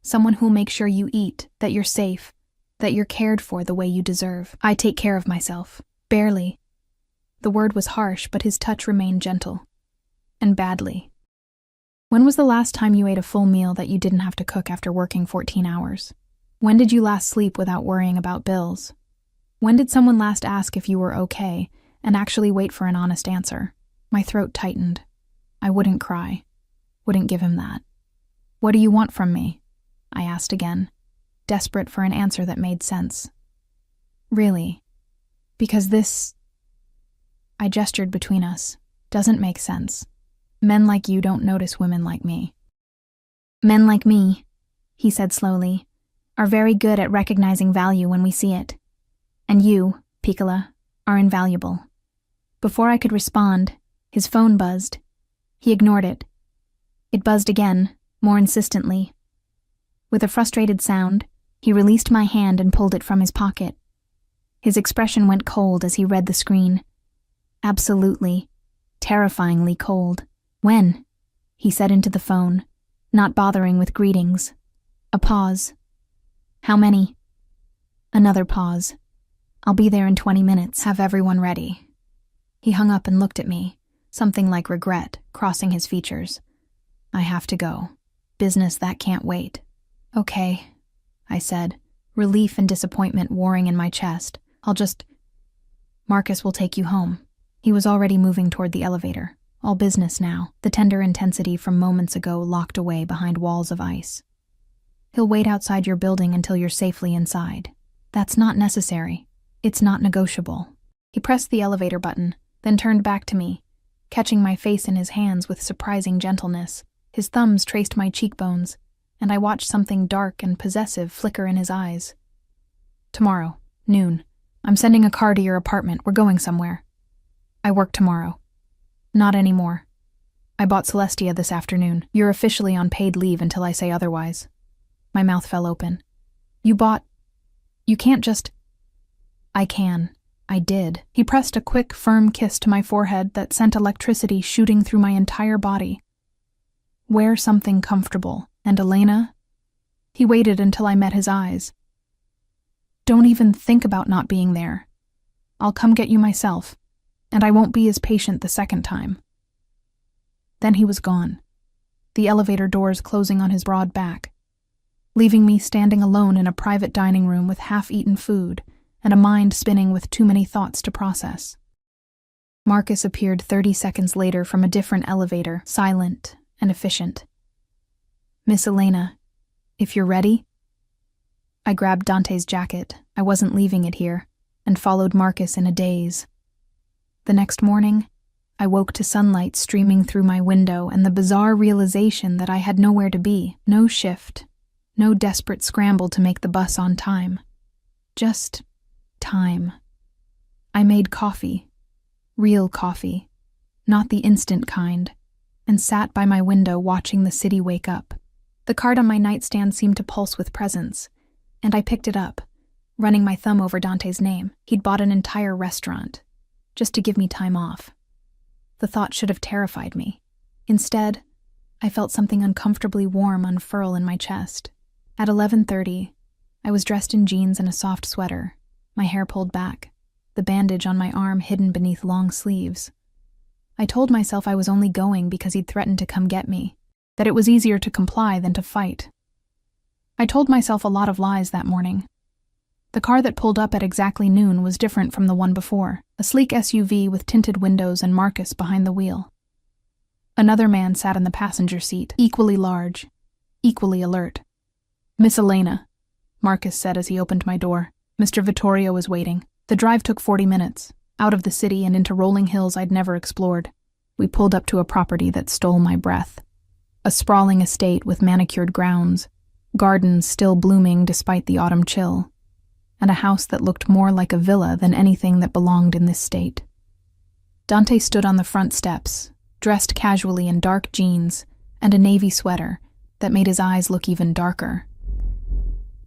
Someone who'll make sure you eat, that you're safe, that you're cared for the way you deserve." "I take care of myself." "Barely." The word was harsh, but his touch remained gentle. "And badly." "When was the last time you ate a full meal that you didn't have to cook after working 14 hours? When did you last sleep without worrying about bills? When did someone last ask if you were okay and actually wait for an honest answer?" My throat tightened. I wouldn't cry. Wouldn't give him that. "What do you want from me?" I asked again, desperate for an answer that made sense. "Really? Because this," I gestured between us, "doesn't make sense. Men like you don't notice women like me." "Men like me," he said slowly, "are very good at recognizing value when we see it. And you, Piccola, are invaluable." Before I could respond, his phone buzzed. He ignored it. It buzzed again, more insistently. With a frustrated sound, he released my hand and pulled it from his pocket. His expression went cold as he read the screen. Absolutely, terrifyingly cold. "When?" he said into the phone, not bothering with greetings. A pause. "How many?" Another pause. "I'll be there in 20 minutes. Have everyone ready." He hung up and looked at me, something like regret crossing his features. "I have to go. Business that can't wait." "Okay," I said, relief and disappointment warring in my chest. Marcus will take you home." He was already moving toward the elevator. All business now, the tender intensity from moments ago locked away behind walls of ice. "He'll wait outside your building until you're safely inside." "That's not necessary. It's not negotiable." He pressed the elevator button, then turned back to me, catching my face in his hands with surprising gentleness. His thumbs traced my cheekbones, and I watched something dark and possessive flicker in his eyes. "Tomorrow, noon. I'm sending a car to your apartment. We're going somewhere." "I work tomorrow." "Not anymore. I bought Celestia this afternoon. You're officially on paid leave until I say otherwise." My mouth fell open. You can't just..." "I can. I did." He pressed a quick, firm kiss to my forehead that sent electricity shooting through my entire body. "Wear something comfortable. And Elena?" He waited until I met his eyes. "Don't even think about not being there. I'll come get you myself, and I won't be as patient the second time." Then he was gone, the elevator doors closing on his broad back, leaving me standing alone in a private dining room with half-eaten food and a mind spinning with too many thoughts to process. Marcus appeared 30 seconds later from a different elevator, silent and efficient. "Miss Elena, if you're ready." I grabbed Dante's jacket, I wasn't leaving it here, and followed Marcus in a daze. The next morning, I woke to sunlight streaming through my window and the bizarre realization that I had nowhere to be, no shift, no desperate scramble to make the bus on time. Just time. I made coffee, real coffee, not the instant kind, and sat by my window watching the city wake up. The card on my nightstand seemed to pulse with presence, and I picked it up, running my thumb over Dante's name. He'd bought an entire restaurant, just to give me time off. The thought should have terrified me. Instead, I felt something uncomfortably warm unfurl in my chest. At 11:30, I was dressed in jeans and a soft sweater, my hair pulled back, the bandage on my arm hidden beneath long sleeves. I told myself I was only going because he'd threatened to come get me, that it was easier to comply than to fight. I told myself a lot of lies that morning. The car that pulled up at exactly noon was different from the one before, a sleek SUV with tinted windows and Marcus behind the wheel. Another man sat in the passenger seat, equally large, equally alert. "Miss Elena," Marcus said as he opened my door. "Mr. Vittorio is waiting." The drive took 40 minutes, out of the city and into rolling hills I'd never explored. We pulled up to a property that stole my breath. A sprawling estate with manicured grounds, gardens still blooming despite the autumn chill, and a house that looked more like a villa than anything that belonged in this state. Dante stood on the front steps, dressed casually in dark jeans and a navy sweater that made his eyes look even darker.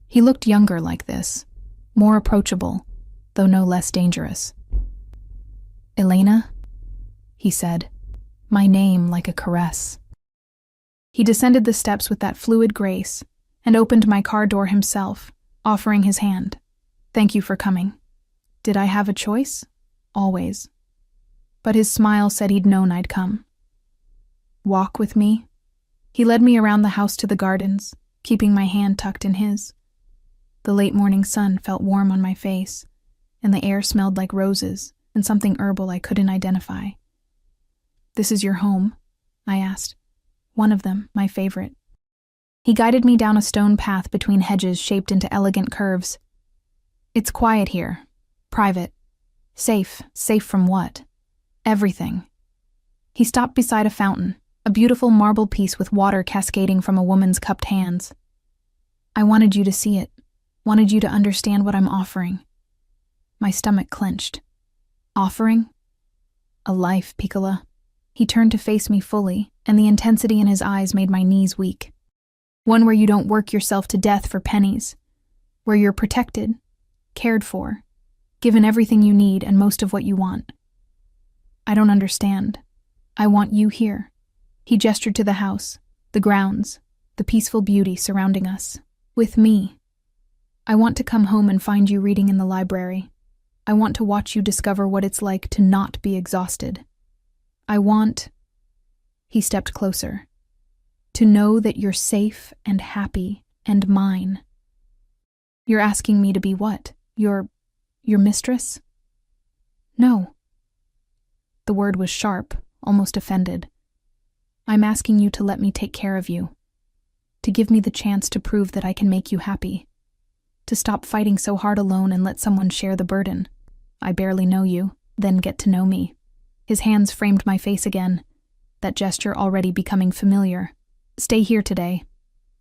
He looked younger like this, more approachable, though no less dangerous. "Elena?" he said, my name like a caress. He descended the steps with that fluid grace and opened my car door himself, offering his hand. "Thank you for coming." Did I have a choice? Always. But his smile said he'd known I'd come. "Walk with me?" He led me around the house to the gardens, keeping my hand tucked in his. The late morning sun felt warm on my face, and the air smelled like roses and something herbal I couldn't identify. "This is your home?" I asked. "One of them, my favorite." He guided me down a stone path between hedges shaped into elegant curves. "It's quiet here. Private. Safe. Safe from what? Everything." He stopped beside a fountain, a beautiful marble piece with water cascading from a woman's cupped hands. "I wanted you to see it. Wanted you to understand what I'm offering." My stomach clenched. "Offering?" "A life, Piccola." He turned to face me fully, and the intensity in his eyes made my knees weak. "One where you don't work yourself to death for pennies. Where you're protected, cared for, given everything you need and most of what you want." "I don't understand. I want you here." He gestured to the house, the grounds, the peaceful beauty surrounding us. "With me. I want to come home and find you reading in the library. I want to watch you discover what it's like to not be exhausted. I want—" He stepped closer. "To know that you're safe and happy and mine." "You're asking me to be what? Your mistress?" "No." The word was sharp, almost offended. "I'm asking you to let me take care of you. To give me the chance to prove that I can make you happy. To stop fighting so hard alone and let someone share the burden. I barely know you, then get to know me." His hands framed my face again, that gesture already becoming familiar. "Stay here today.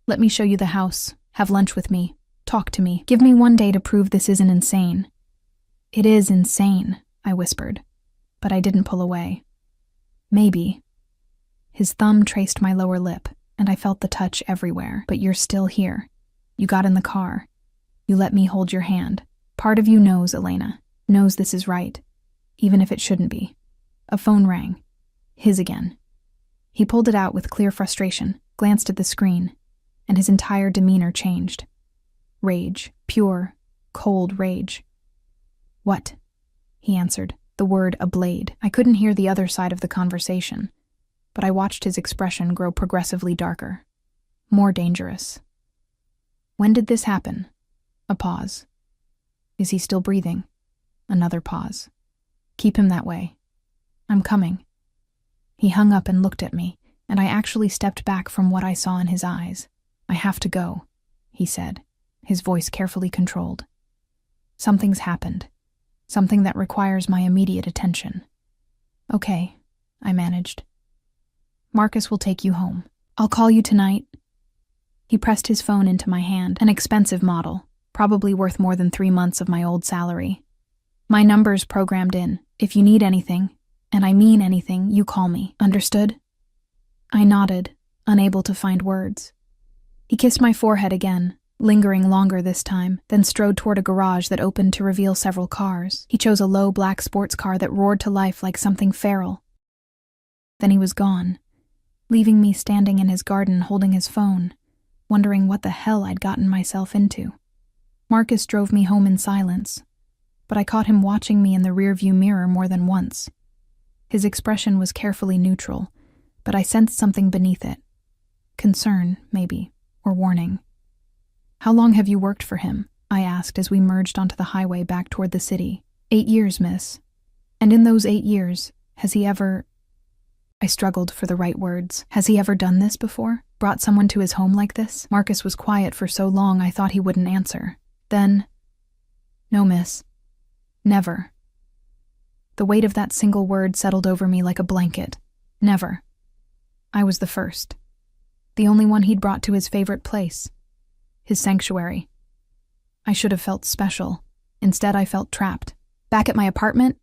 Let me show you the house. Have lunch with me. Talk to me. Give me one day to prove this isn't insane." "It is insane," I whispered, but I didn't pull away. "Maybe." His thumb traced my lower lip, and I felt the touch everywhere. "But you're still here. You got in the car. You let me hold your hand. Part of you knows, Elena, knows this is right, even if it shouldn't be." A phone rang. His again. He pulled it out with clear frustration, glanced at the screen, and his entire demeanor changed. Rage. Pure, cold rage. "What?" he answered, the word a blade. I couldn't hear the other side of the conversation, but I watched his expression grow progressively darker, more dangerous. "When did this happen?" A pause. "Is he still breathing?" Another pause. "Keep him that way. I'm coming." He hung up and looked at me, and I actually stepped back from what I saw in his eyes. "I have to go," he said, his voice carefully controlled. "Something's happened. Something that requires my immediate attention." "Okay," I managed. Marcus will take you home. I'll call you tonight. He pressed his phone into my hand, an expensive model, probably worth more than 3 months of my old salary. My number's programmed in. If you need anything, and I mean anything, you call me. Understood? I nodded, unable to find words. He kissed my forehead again, lingering longer this time, then strode toward a garage that opened to reveal several cars. He chose a low black sports car that roared to life like something feral. Then he was gone, leaving me standing in his garden holding his phone, wondering what the hell I'd gotten myself into. Marcus drove me home in silence, but I caught him watching me in the rearview mirror more than once. His expression was carefully neutral, but I sensed something beneath it. Concern, maybe, or warning. How long have you worked for him? I asked as we merged onto the highway back toward the city. 8 years, miss. And in those 8 years, has he ever... I struggled for the right words. Has he ever done this before? Brought someone to his home like this? Marcus was quiet for so long I thought he wouldn't answer. Then... No, miss. Never. The weight of that single word settled over me like a blanket. Never. I was the first. The only one he'd brought to his favorite place. His sanctuary. I should have felt special. Instead, I felt trapped. Back at my apartment,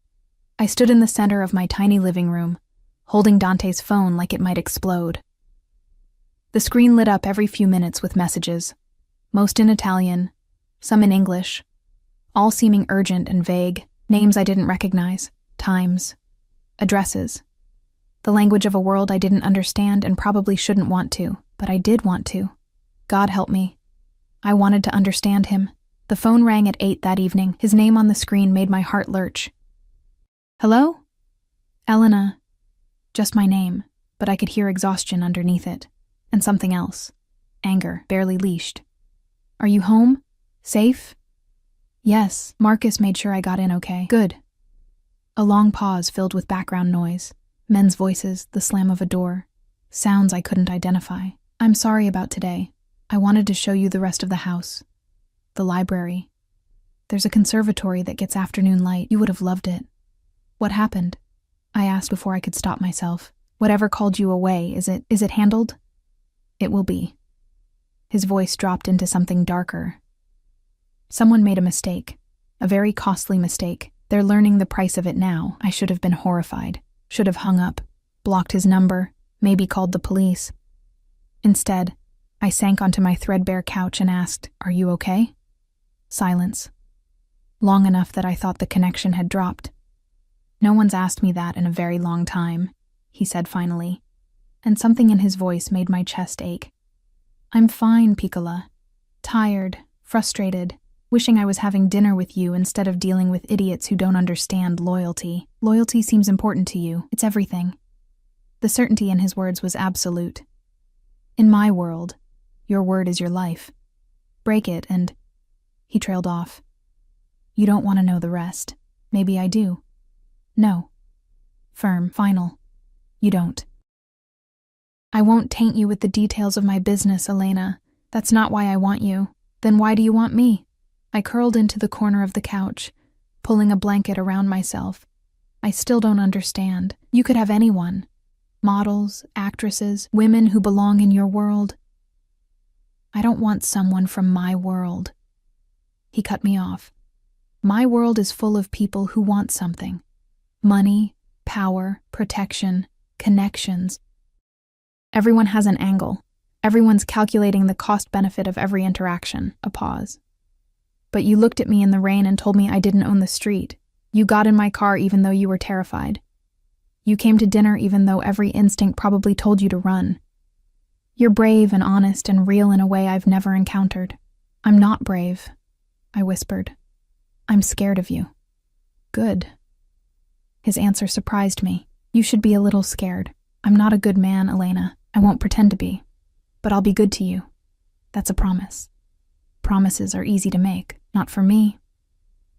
I stood in the center of my tiny living room, holding Dante's phone like it might explode. The screen lit up every few minutes with messages, most in Italian, some in English, all seeming urgent and vague, names I didn't recognize, times, addresses. The language of a world I didn't understand and probably shouldn't want to, but I did want to. God help me. I wanted to understand him. The phone rang at 8 that evening. His name on the screen made my heart lurch. Hello? Elena. Just my name, but I could hear exhaustion underneath it. And something else. Anger, barely leashed. Are you home? Safe? Yes, Marcus made sure I got in okay. Good. A long pause filled with background noise. Men's voices, the slam of a door. Sounds I couldn't identify. I'm sorry about today. I wanted to show you the rest of the house. The library. There's a conservatory that gets afternoon light. You would have loved it. What happened? I asked before I could stop myself. Whatever called you away, is it handled? It will be. His voice dropped into something darker. Someone made a mistake. A very costly mistake. They're learning the price of it now. I should have been horrified. Should have hung up, blocked his number, maybe called the police. Instead, I sank onto my threadbare couch and asked, "Are you okay?" Silence. Long enough that I thought the connection had dropped. No one's asked me that in a very long time, he said finally, and something in his voice made my chest ache. I'm fine, Piccola. Tired, frustrated, wishing I was having dinner with you instead of dealing with idiots who don't understand loyalty. Loyalty seems important to you. It's everything. The certainty in his words was absolute. In my world, your word is your life. Break it and... He trailed off. You don't want to know the rest. Maybe I do. No. Firm, final. You don't. I won't taint you with the details of my business, Elena. That's not why I want you. Then why do you want me? I curled into the corner of the couch, pulling a blanket around myself. I still don't understand. You could have anyone. Models, actresses, women who belong in your world. I don't want someone from my world. He cut me off. My world is full of people who want something. Money, power, protection, connections. Everyone has an angle. Everyone's calculating the cost-benefit of every interaction. A pause. But you looked at me in the rain and told me I didn't own the street. You got in my car even though you were terrified. You came to dinner even though every instinct probably told you to run. You're brave and honest and real in a way I've never encountered. I'm not brave, I whispered. I'm scared of you. Good. His answer surprised me. You should be a little scared. I'm not a good man, Elena. I won't pretend to be. But I'll be good to you. That's a promise. Promises are easy to make. Not for me.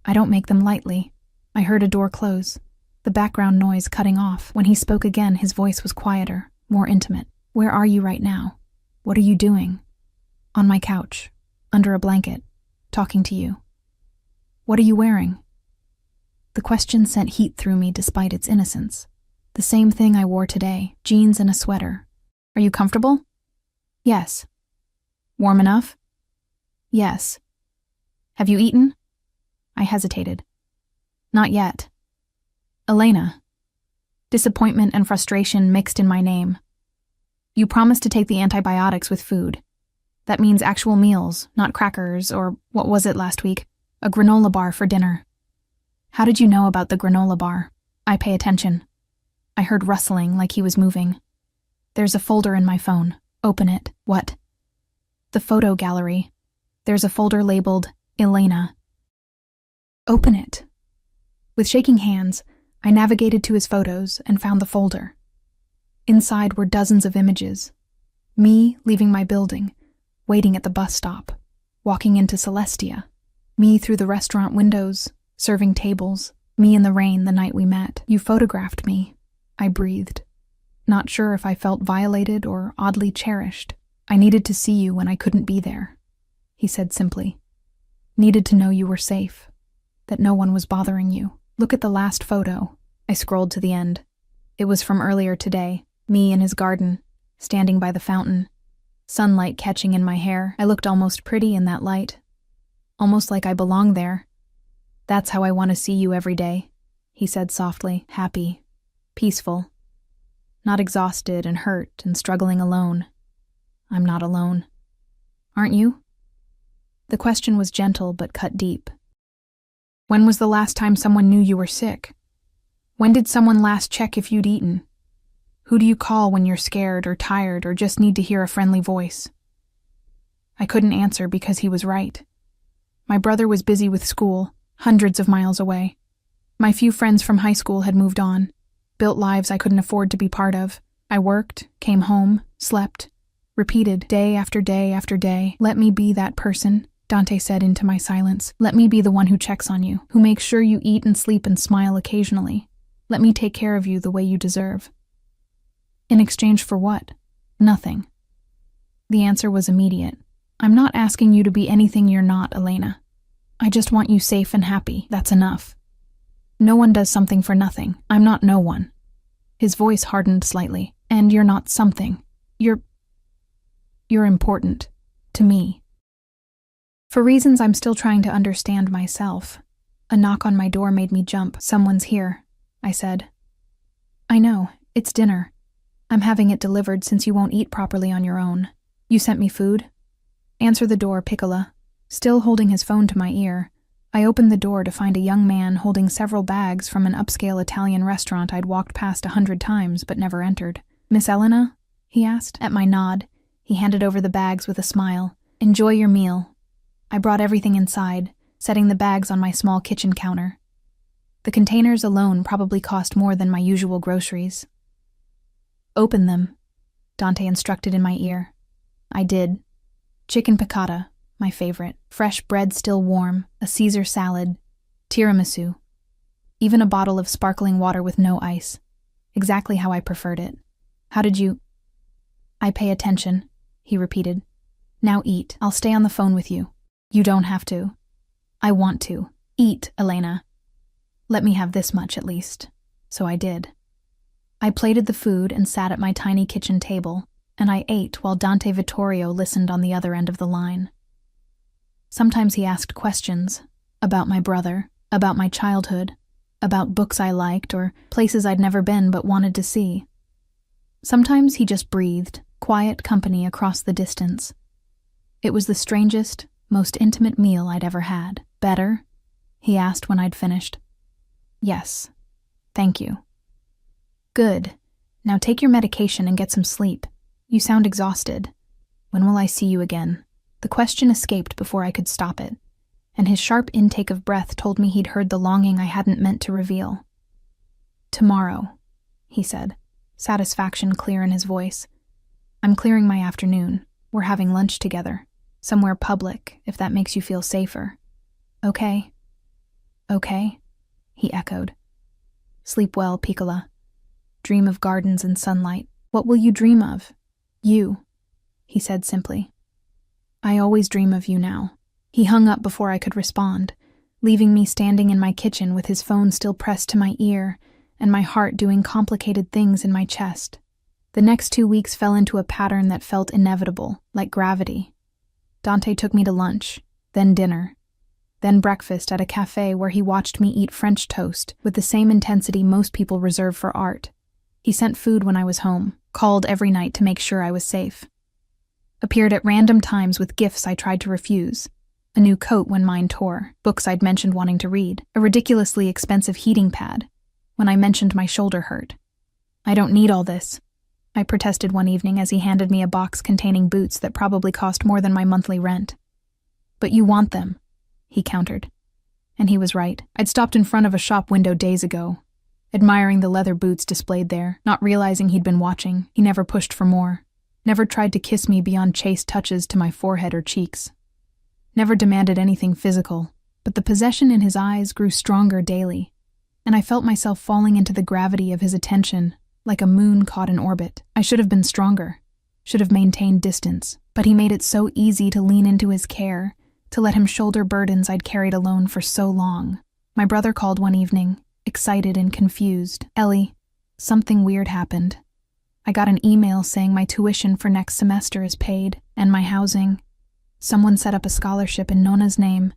I don't make them lightly. I heard a door close, the background noise cutting off. When he spoke again, his voice was quieter, more intimate. Where are you right now? What are you doing? On my couch, under a blanket, talking to you. What are you wearing? The question sent heat through me despite its innocence. The same thing I wore today, jeans and a sweater. Are you comfortable? Yes. Warm enough? Yes. Have you eaten? I hesitated. Not yet. Elena. Disappointment and frustration mixed in my name. You promised to take the antibiotics with food. That means actual meals, not crackers or, what was it last week? A granola bar for dinner. How did you know about the granola bar? I pay attention. I heard rustling like he was moving. There's a folder in my phone. Open it. What? The photo gallery. There's a folder labeled Elena. Open it. With shaking hands, I navigated to his photos and found the folder. Inside were dozens of images. Me leaving my building, waiting at the bus stop, walking into Celestia. Me through the restaurant windows, serving tables. Me in the rain the night we met. You photographed me. I breathed. Not sure if I felt violated or oddly cherished. I needed to see you when I couldn't be there, he said simply. Needed to know you were safe, that no one was bothering you. Look at the last photo. I scrolled to the end. It was from earlier today, me in his garden, standing by the fountain, sunlight catching in my hair. I looked almost pretty in that light, almost like I belonged there. That's how I want to see you every day, he said softly, happy, peaceful, not exhausted and hurt and struggling alone. I'm not alone. Aren't you? The question was gentle but cut deep. When was the last time someone knew you were sick? When did someone last check if you'd eaten? Who do you call when you're scared or tired or just need to hear a friendly voice? I couldn't answer because he was right. My brother was busy with school, hundreds of miles away. My few friends from high school had moved on, built lives I couldn't afford to be part of. I worked, came home, slept, repeated day after day after day. Let me be that person, Dante said into my silence. Let me be the one who checks on you, who makes sure you eat and sleep and smile occasionally. Let me take care of you the way you deserve. In exchange for what? Nothing. The answer was immediate. I'm not asking you to be anything you're not, Elena. I just want you safe and happy. That's enough. No one does something for nothing. I'm not no one. His voice hardened slightly. And you're not something. You're important. To me. For reasons I'm still trying to understand myself. A knock on my door made me jump. Someone's here, I said. I know. It's dinner. I'm having it delivered since you won't eat properly on your own. You sent me food? Answer the door, Piccola. Still holding his phone to my ear, I opened the door to find a young man holding several bags from an upscale Italian restaurant I'd walked past 100 times but never entered. Miss Elena? He asked. At my nod, he handed over the bags with a smile. Enjoy your meal. I brought everything inside, setting the bags on my small kitchen counter. The containers alone probably cost more than my usual groceries. Open them, Dante instructed in my ear. I did. Chicken piccata, my favorite. Fresh bread still warm, a Caesar salad, tiramisu, even a bottle of sparkling water with no ice. Exactly how I preferred it. How did you... I pay attention, he repeated. Now eat. I'll stay on the phone with you. You don't have to. I want to. Eat, Elena. Let me have this much at least. So I did. I plated the food and sat at my tiny kitchen table, and I ate while Dante Vittorio listened on the other end of the line. Sometimes he asked questions about my brother, about my childhood, about books I liked or places I'd never been but wanted to see. Sometimes he just breathed, quiet company across the distance. It was the strangest, most intimate meal I'd ever had. Better? He asked when I'd finished. Yes. Thank you. Good. Now take your medication and get some sleep. You sound exhausted. When will I see you again? The question escaped before I could stop it, and his sharp intake of breath told me he'd heard the longing I hadn't meant to reveal. Tomorrow, he said, satisfaction clear in his voice. I'm clearing my afternoon. We're having lunch together. Somewhere public, if that makes you feel safer. Okay? Okay? He echoed. Sleep well, Piccola. Dream of gardens and sunlight. What will you dream of? You, he said simply. I always dream of you now. He hung up before I could respond, leaving me standing in my kitchen with his phone still pressed to my ear and my heart doing complicated things in my chest. The next 2 weeks fell into a pattern that felt inevitable, like gravity. Dante took me to lunch, then dinner, then breakfast at a cafe where he watched me eat French toast with the same intensity most people reserve for art. He sent food when I was home, called every night to make sure I was safe. Appeared at random times with gifts I tried to refuse. A new coat when mine tore, books I'd mentioned wanting to read, a ridiculously expensive heating pad when I mentioned my shoulder hurt. "I don't need all this," I protested one evening as he handed me a box containing boots that probably cost more than my monthly rent. "But you want them," he countered. And he was right. I'd stopped in front of a shop window days ago, admiring the leather boots displayed there, not realizing he'd been watching. He never pushed for more, never tried to kiss me beyond chaste touches to my forehead or cheeks, never demanded anything physical, but the possession in his eyes grew stronger daily, and I felt myself falling into the gravity of his attention, like a moon caught in orbit. I should have been stronger, should have maintained distance, but he made it so easy to lean into his care, to let him shoulder burdens I'd carried alone for so long. My brother called one evening, excited and confused. "Ellie, something weird happened. I got an email saying my tuition for next semester is paid, and my housing. Someone set up a scholarship in Nona's name.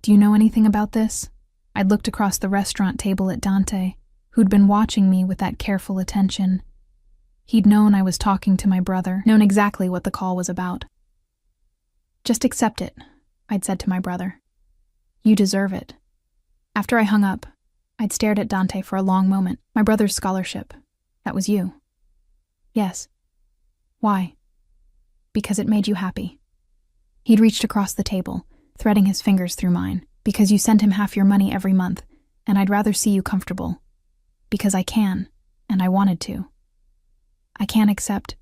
Do you know anything about this?" I'd looked across the restaurant table at Dante, who'd been watching me with that careful attention. He'd known I was talking to my brother, known exactly what the call was about. "Just accept it," I'd said to my brother. "You deserve it." After I hung up, I'd stared at Dante for a long moment. "My brother's scholarship. That was you." "Yes." "Why?" "Because it made you happy." He'd reached across the table, threading his fingers through mine. "Because you send him half your money every month, and I'd rather see you comfortable. Because I can, and I wanted to. I can't accept.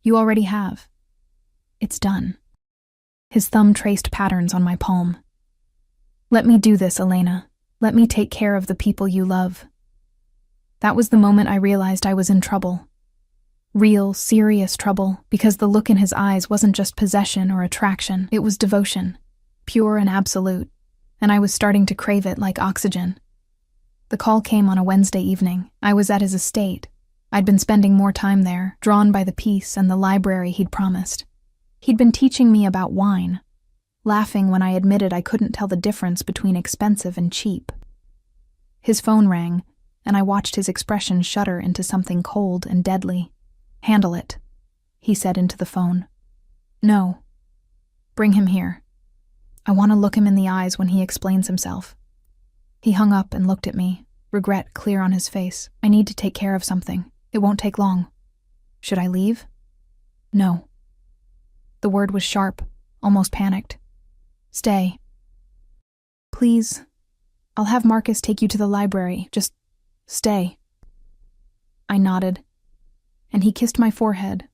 You already have. It's done." His thumb traced patterns on my palm. "Let me do this, Elena. Let me take care of the people you love." That was the moment I realized I was in trouble. Real, serious trouble, because the look in his eyes wasn't just possession or attraction, it was devotion, pure and absolute, and I was starting to crave it like oxygen. The call came on a Wednesday evening. I was at his estate. I'd been spending more time there, drawn by the peace and the library he'd promised. He'd been teaching me about wine, laughing when I admitted I couldn't tell the difference between expensive and cheap. His phone rang, and I watched his expression shudder into something cold and deadly. "Handle it," he said into the phone. "No. Bring him here. I want to look him in the eyes when he explains himself." He hung up and looked at me, regret clear on his face. "I need to take care of something. It won't take long." "Should I leave?" "No." The word was sharp, almost panicked. "Stay. Please. I'll have Marcus take you to the library. Just stay." I nodded, and he kissed my forehead,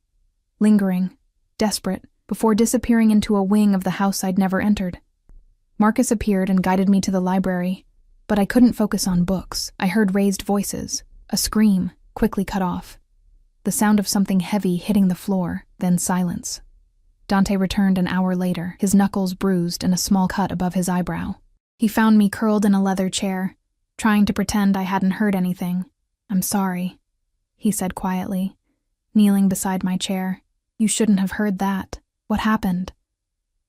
lingering, desperate, before disappearing into a wing of the house I'd never entered. Marcus appeared and guided me to the library, but I couldn't focus on books. I heard raised voices, a scream, quickly cut off. The sound of something heavy hitting the floor, then silence. Dante returned an hour later, his knuckles bruised and a small cut above his eyebrow. He found me curled in a leather chair, trying to pretend I hadn't heard anything. "I'm sorry," he said quietly, kneeling beside my chair. "You shouldn't have heard that. What happened?"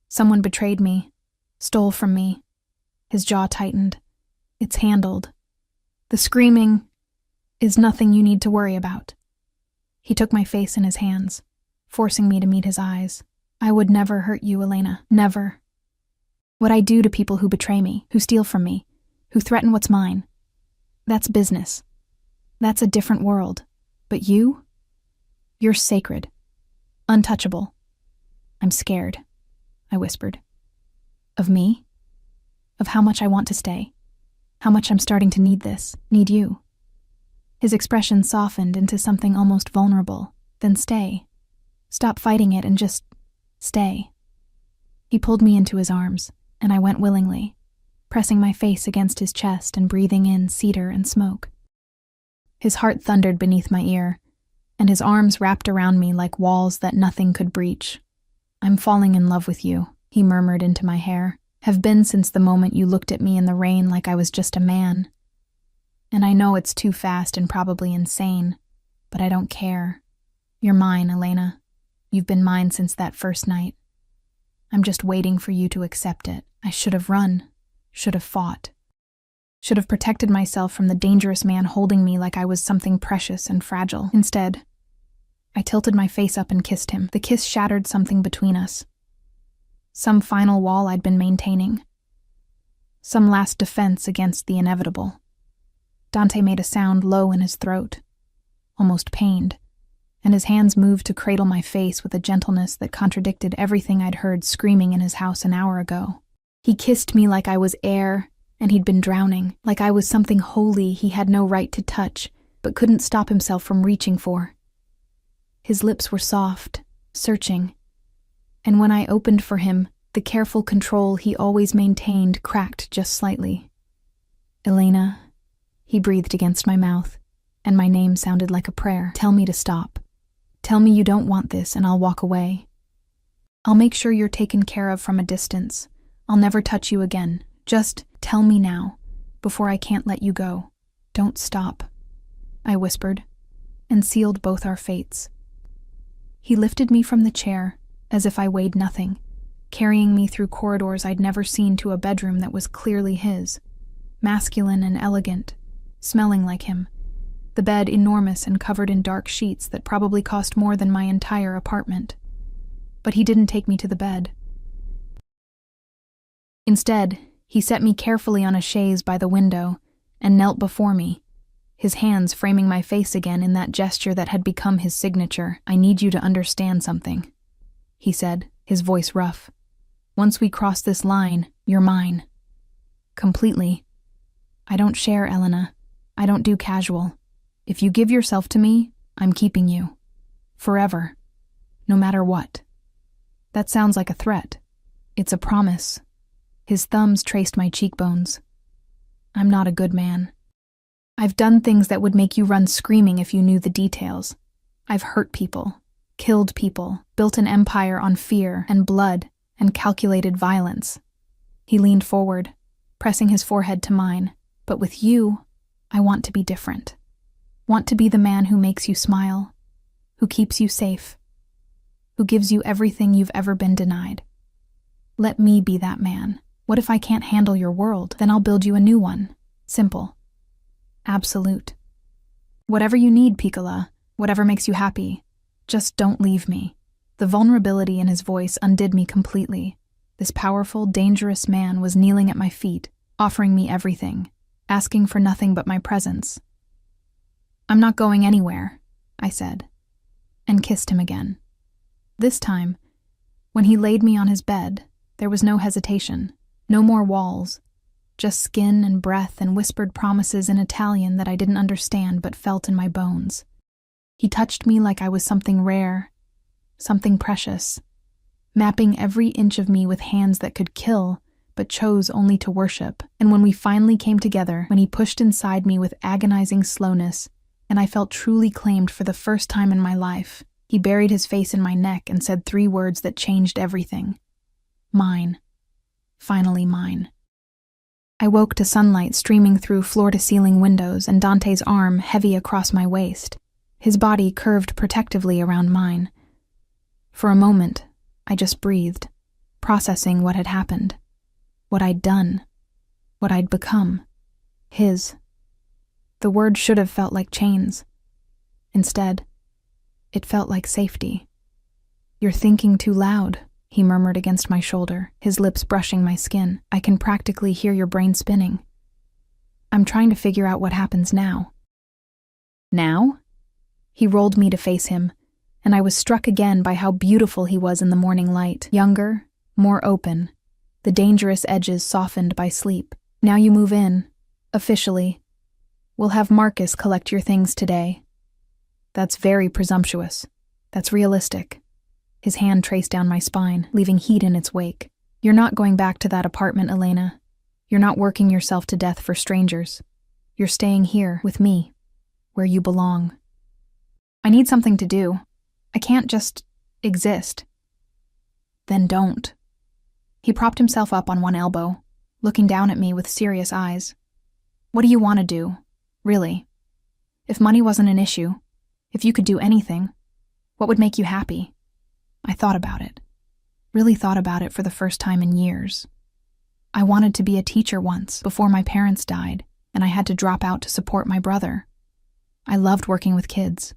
"Someone betrayed me, stole from me." His jaw tightened. "It's handled. The screaming is nothing you need to worry about." He took my face in his hands, forcing me to meet his eyes. "I would never hurt you, Elena. Never. What I do to people who betray me, who steal from me, who threaten what's mine, that's business. That's a different world. But you? You're sacred. Untouchable." "I'm scared," I whispered. "Of me? Of how much I want to stay? How much I'm starting to need this, need you?" His expression softened into something almost vulnerable. "Then stay. Stop fighting it and just stay." He pulled me into his arms, and I went willingly, pressing my face against his chest and breathing in cedar and smoke. His heart thundered beneath my ear, and his arms wrapped around me like walls that nothing could breach. "I'm falling in love with you," he murmured into my hair. "Have been since the moment you looked at me in the rain like I was just a man." And I know it's too fast and probably insane, but I don't care. You're mine, Elena. You've been mine since that first night. I'm just waiting for you to accept it. I should have run, should have fought, should have protected myself from the dangerous man holding me like I was something precious and fragile. Instead, I tilted my face up and kissed him. The kiss shattered something between us. Some final wall I'd been maintaining. Some last defense against the inevitable. Dante made a sound low in his throat, almost pained, and his hands moved to cradle my face with a gentleness that contradicted everything I'd heard screaming in his house an hour ago. He kissed me like I was air, and he'd been drowning, like I was something holy he had no right to touch, but couldn't stop himself from reaching for. His lips were soft, searching, and when I opened for him, the careful control he always maintained cracked just slightly. Elena, he breathed against my mouth, and my name sounded like a prayer. Tell me to stop. Tell me you don't want this, and I'll walk away. I'll make sure you're taken care of from a distance. I'll never touch you again. Just tell me now, before I can't let you go. Don't stop, I whispered, and sealed both our fates. He lifted me from the chair, as if I weighed nothing, carrying me through corridors I'd never seen to a bedroom that was clearly his, masculine and elegant, smelling like him. The bed enormous and covered in dark sheets that probably cost more than my entire apartment. But he didn't take me to the bed. Instead, he set me carefully on a chaise by the window and knelt before me, his hands framing my face again in that gesture that had become his signature. I need you to understand something, he said, his voice rough. Once we cross this line, you're mine. Completely. I don't share, Elena. I don't do casual. If you give yourself to me, I'm keeping you. Forever. No matter what. That sounds like a threat. It's a promise. His thumbs traced my cheekbones. I'm not a good man. I've done things that would make you run screaming if you knew the details. I've hurt people, killed people, built an empire on fear and blood and calculated violence. He leaned forward, pressing his forehead to mine. But with you, I want to be different. Want to be the man who makes you smile, who keeps you safe, who gives you everything you've ever been denied. Let me be that man. What if I can't handle your world? Then I'll build you a new one. Simple. Absolute. Whatever you need, Piccola, whatever makes you happy. Just don't leave me. The vulnerability in his voice undid me completely. This powerful, dangerous man was kneeling at my feet, offering me everything, asking for nothing but my presence. I'm not going anywhere, I said, and kissed him again. This time, when he laid me on his bed, there was no hesitation, no more walls, just skin and breath and whispered promises in Italian that I didn't understand but felt in my bones. He touched me like I was something rare, something precious, mapping every inch of me with hands that could kill, but chose only to worship. And when we finally came together, when he pushed inside me with agonizing slowness, and I felt truly claimed for the first time in my life, he buried his face in my neck and said 3 words that changed everything. Mine. Finally mine. I woke to sunlight streaming through floor-to-ceiling windows and Dante's arm heavy across my waist, his body curved protectively around mine. For a moment, I just breathed, processing what had happened, what I'd done, what I'd become, his. The word should have felt like chains. Instead, it felt like safety. You're thinking too loud, he murmured against my shoulder, his lips brushing my skin. I can practically hear your brain spinning. I'm trying to figure out what happens now. Now? He rolled me to face him, and I was struck again by how beautiful he was in the morning light. Younger, more open, the dangerous edges softened by sleep. Now you move in, officially. We'll have Marcus collect your things today. That's very presumptuous. That's realistic. His hand traced down my spine, leaving heat in its wake. You're not going back to that apartment, Elena. You're not working yourself to death for strangers. You're staying here, with me, where you belong. I need something to do. I can't just exist. Then don't. He propped himself up on one elbow, looking down at me with serious eyes. What do you want to do? Really. If money wasn't an issue, if you could do anything, what would make you happy? I thought about it. Really thought about it for the first time in years. I wanted to be a teacher once, before my parents died, and I had to drop out to support my brother. I loved working with kids,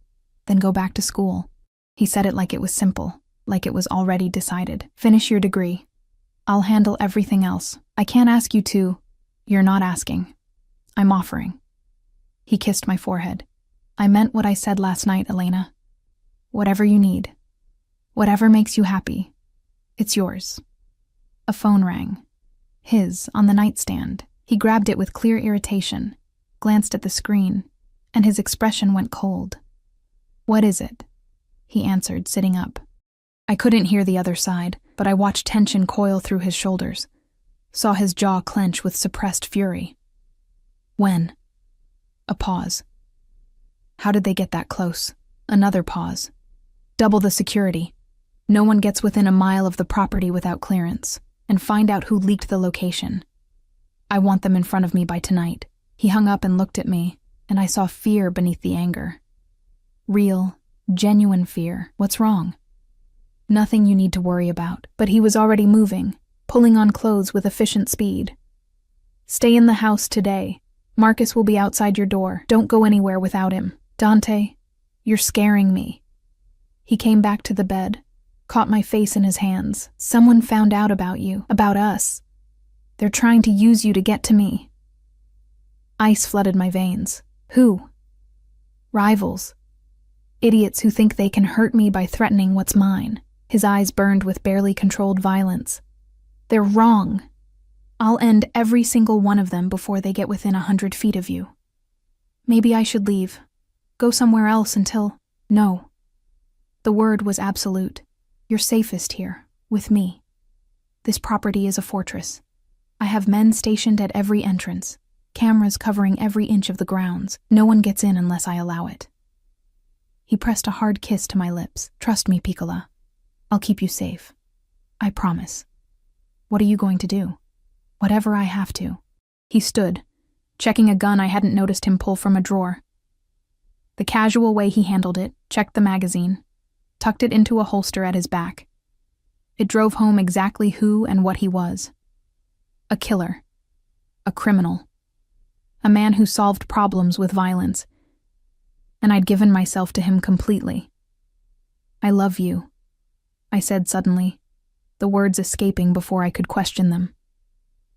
then go back to school. He said it like it was simple, like it was already decided. Finish your degree. I'll handle everything else. I can't ask you to. You're not asking. I'm offering. He kissed my forehead. I meant what I said last night, Elena. Whatever you need. Whatever makes you happy. It's yours. A phone rang. His, on the nightstand. He grabbed it with clear irritation, glanced at the screen, and his expression went cold. What is it? He answered, sitting up. I couldn't hear the other side, but I watched tension coil through his shoulders, saw his jaw clench with suppressed fury. When? A pause. How did they get that close? Another pause. Double the security. No one gets within a mile of the property without clearance, and find out who leaked the location. I want them in front of me by tonight. He hung up and looked at me, and I saw fear beneath the anger. Real, genuine fear. What's wrong? Nothing you need to worry about, but he was already moving, pulling on clothes with efficient speed. Stay in the house today. Marcus will be outside your door. Don't go anywhere without him. Dante, you're scaring me. He came back to the bed, caught my face in his hands. Someone found out about you, about us. They're trying to use you to get to me. Ice flooded my veins. Who? Rivals. Idiots who think they can hurt me by threatening what's mine. His eyes burned with barely controlled violence. They're wrong. I'll end every single one of them before they get within 100 feet of you. Maybe I should leave. Go somewhere else until... No. The word was absolute. You're safest here, with me. This property is a fortress. I have men stationed at every entrance, cameras covering every inch of the grounds. No one gets in unless I allow it. He pressed a hard kiss to my lips. Trust me, Piccola. I'll keep you safe. I promise. What are you going to do? Whatever I have to. He stood, checking a gun I hadn't noticed him pull from a drawer. The casual way he handled it, checked the magazine, tucked it into a holster at his back. It drove home exactly who and what he was. A killer. A criminal. A man who solved problems with violence. And I'd given myself to him completely. I love you, I said suddenly, the words escaping before I could question them.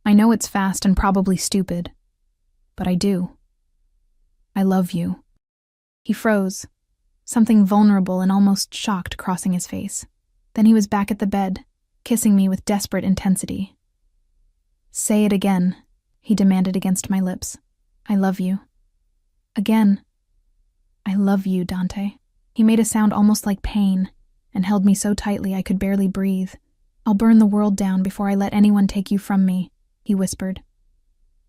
I know it's fast and probably stupid, but I do. I love you. He froze, something vulnerable and almost shocked crossing his face. Then he was back at the bed, kissing me with desperate intensity. Say it again, he demanded against my lips. I love you. Again. I love you, Dante. He made a sound almost like pain, and held me so tightly I could barely breathe. I'll burn the world down before I let anyone take you from me, he whispered.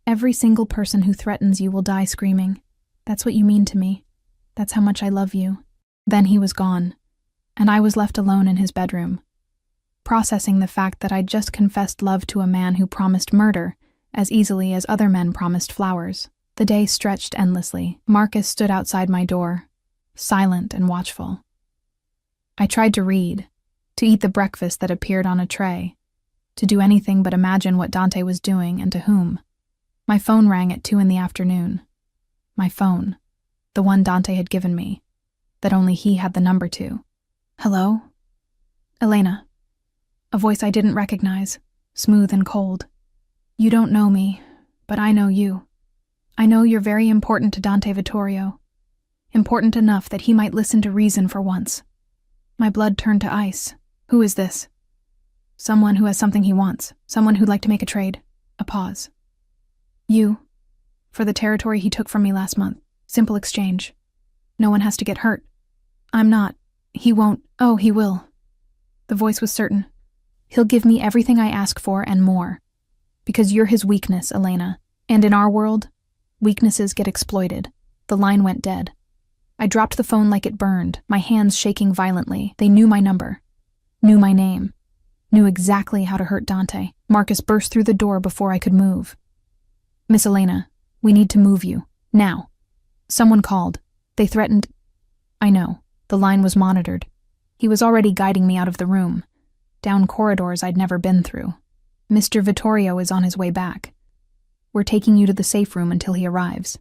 Every single person who threatens you will die screaming. That's what you mean to me. That's how much I love you. Then he was gone, and I was left alone in his bedroom, processing the fact that I'd just confessed love to a man who promised murder as easily as other men promised flowers. The day stretched endlessly. Marcus stood outside my door, silent and watchful. I tried to read, to eat the breakfast that appeared on a tray, to do anything but imagine what Dante was doing and to whom. My phone rang at 2 p.m. My phone, the one Dante had given me, that only he had the number to. Hello? Elena. A voice I didn't recognize, smooth and cold. You don't know me, but I know you. I know you're very important to Dante Vittorio. Important enough that he might listen to reason for once. My blood turned to ice. Who is this? Someone who has something he wants. Someone who'd like to make a trade. A pause. You. For the territory he took from me last month. Simple exchange. No one has to get hurt. I'm not. He won't. Oh, he will. The voice was certain. He'll give me everything I ask for and more. Because you're his weakness, Elena. And in our world, weaknesses get exploited. The line went dead. I dropped the phone like it burned, my hands shaking violently. They knew my number. Knew my name. Knew exactly how to hurt Dante. Marcus burst through the door before I could move. Miss Elena, we need to move you. Now. Someone called. They threatened. I know. The line was monitored. He was already guiding me out of the room, down corridors I'd never been through. Mr. Vittorio is on his way back. We're taking you to the safe room until he arrives.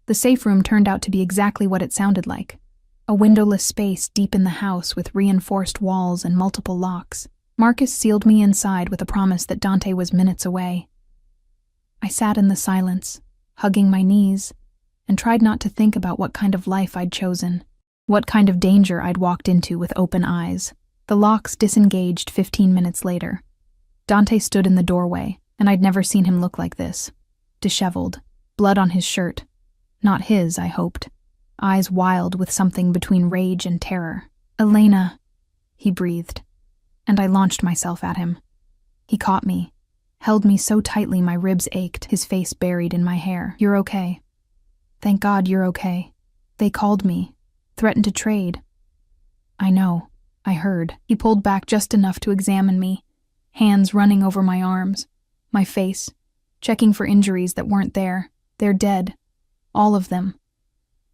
The safe room turned out to be exactly what it sounded like. A windowless space deep in the house with reinforced walls and multiple locks. Marcus sealed me inside with a promise that Dante was minutes away. I sat in the silence, hugging my knees, and tried not to think about what kind of life I'd chosen, what kind of danger I'd walked into with open eyes. The locks disengaged 15 minutes later. Dante stood in the doorway, and I'd never seen him look like this. Disheveled, blood on his shirt. Not his, I hoped. Eyes wild with something between rage and terror. "Elena," he breathed, and I launched myself at him. He caught me, held me so tightly my ribs ached, his face buried in my hair. "You're okay. Thank God you're okay. They called me, threatened to trade." "I know," I heard. He pulled back just enough to examine me, hands running over my arms, my face, checking for injuries that weren't there. "They're dead. All of them.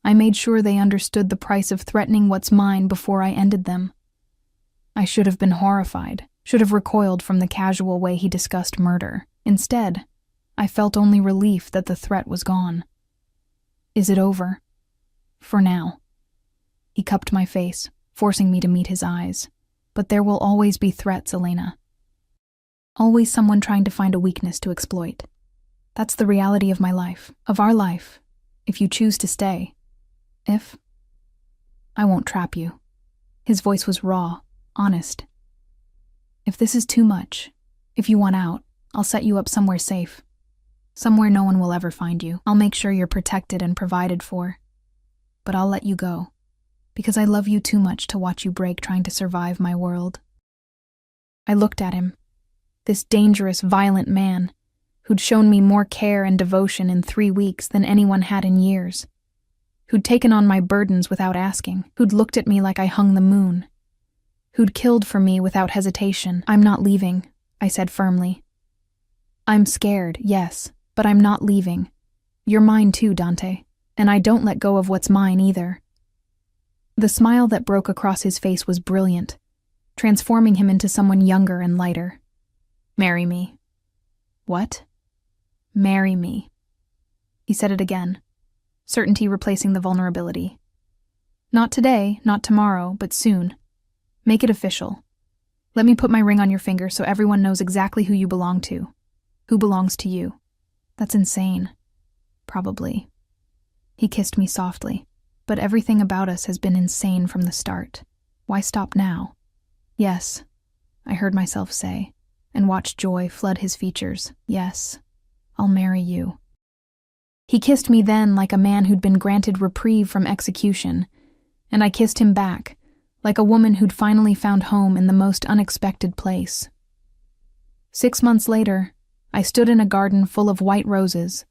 I made sure they understood the price of threatening what's mine before I ended them." I should have been horrified, should have recoiled from the casual way he discussed murder. Instead, I felt only relief that the threat was gone. "Is it over?" "For now." He cupped my face, forcing me to meet his eyes. "But there will always be threats, Elena. Always someone trying to find a weakness to exploit. That's the reality of my life, of our life, if you choose to stay. If I won't trap you." His voice was raw, honest. "If this is too much, if you want out, I'll set you up somewhere safe. Somewhere no one will ever find you. I'll make sure you're protected and provided for. But I'll let you go, because I love you too much to watch you break trying to survive my world." I looked at him, this dangerous, violent man, who'd shown me more care and devotion in 3 weeks than anyone had in years, who'd taken on my burdens without asking, who'd looked at me like I hung the moon, who'd killed for me without hesitation. "I'm not leaving," I said firmly. "I'm scared, yes, but I'm not leaving. You're mine too, Dante, and I don't let go of what's mine either." The smile that broke across his face was brilliant, transforming him into someone younger and lighter. "Marry me." "What?" "Marry me." He said it again, certainty replacing the vulnerability. "Not today, not tomorrow, but soon. Make it official. Let me put my ring on your finger so everyone knows exactly who you belong to, who belongs to you." "That's insane." "Probably." He kissed me softly. "But everything about us has been insane from the start. Why stop now?" "Yes," I heard myself say, and watched joy flood his features. "Yes, I'll marry you." He kissed me then like a man who'd been granted reprieve from execution, and I kissed him back, like a woman who'd finally found home in the most unexpected place. 6 months later, I stood in a garden full of white roses,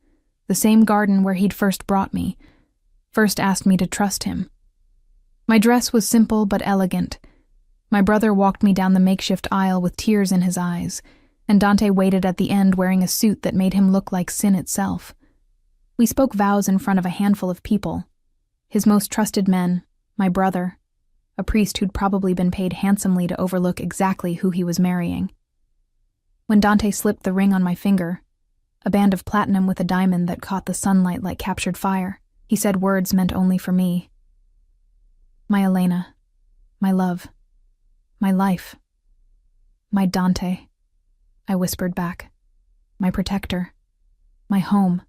the same garden where he'd first brought me, first asked me to trust him. My dress was simple but elegant. My brother walked me down the makeshift aisle with tears in his eyes, and Dante waited at the end wearing a suit that made him look like sin itself. We spoke vows in front of a handful of people. His most trusted men, my brother, a priest who'd probably been paid handsomely to overlook exactly who he was marrying. When Dante slipped the ring on my finger, a band of platinum with a diamond that caught the sunlight like captured fire, he said words meant only for me. "My Elena, my love, my life, my Dante," I whispered back. "My protector, my home."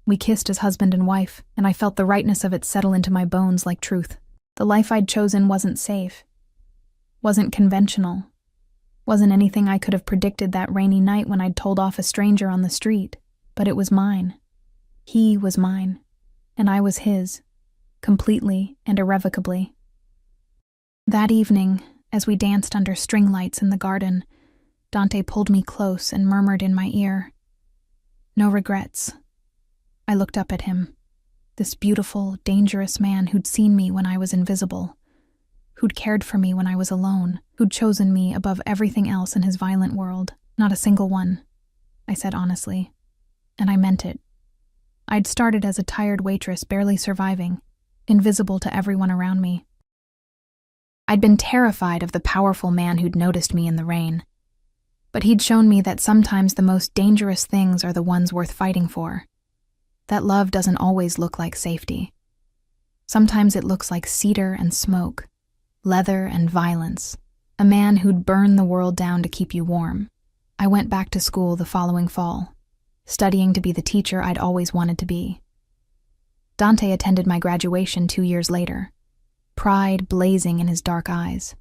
We kissed as husband and wife, and I felt the rightness of it settle into my bones like truth. The life I'd chosen wasn't safe, wasn't conventional, wasn't anything I could have predicted that rainy night when I'd told off a stranger on the street, but it was mine. He was mine, and I was his, completely and irrevocably. That evening, as we danced under string lights in the garden, Dante pulled me close and murmured in my ear, "No regrets." I looked up at him, this beautiful, dangerous man who'd seen me when I was invisible, who'd cared for me when I was alone, who'd chosen me above everything else in his violent world. "Not a single one," I said honestly, and I meant it. I'd started as a tired waitress barely surviving, invisible to everyone around me. I'd been terrified of the powerful man who'd noticed me in the rain. But he'd shown me that sometimes the most dangerous things are the ones worth fighting for. That love doesn't always look like safety. Sometimes it looks like cedar and smoke, leather and violence, a man who'd burn the world down to keep you warm. I went back to school the following fall, studying to be the teacher I'd always wanted to be. Dante attended my graduation 2 years later, pride blazing in his dark eyes.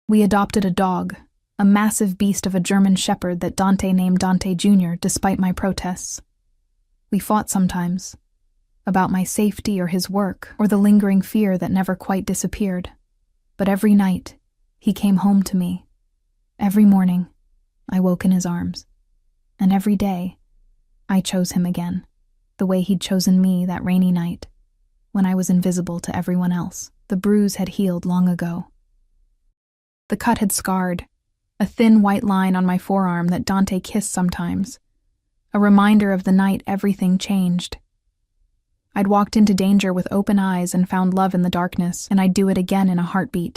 We adopted a dog, a massive beast of a German shepherd that Dante named Dante Jr. despite my protests. We fought sometimes, about my safety or his work or the lingering fear that never quite disappeared. But every night, he came home to me. Every morning, I woke in his arms. And every day, I chose him again, the way he'd chosen me that rainy night, when I was invisible to everyone else. The bruise had healed long ago. The cut had scarred, a thin white line on my forearm that Dante kissed sometimes, a reminder of the night everything changed. I'd walked into danger with open eyes and found love in the darkness, and I'd do it again in a heartbeat.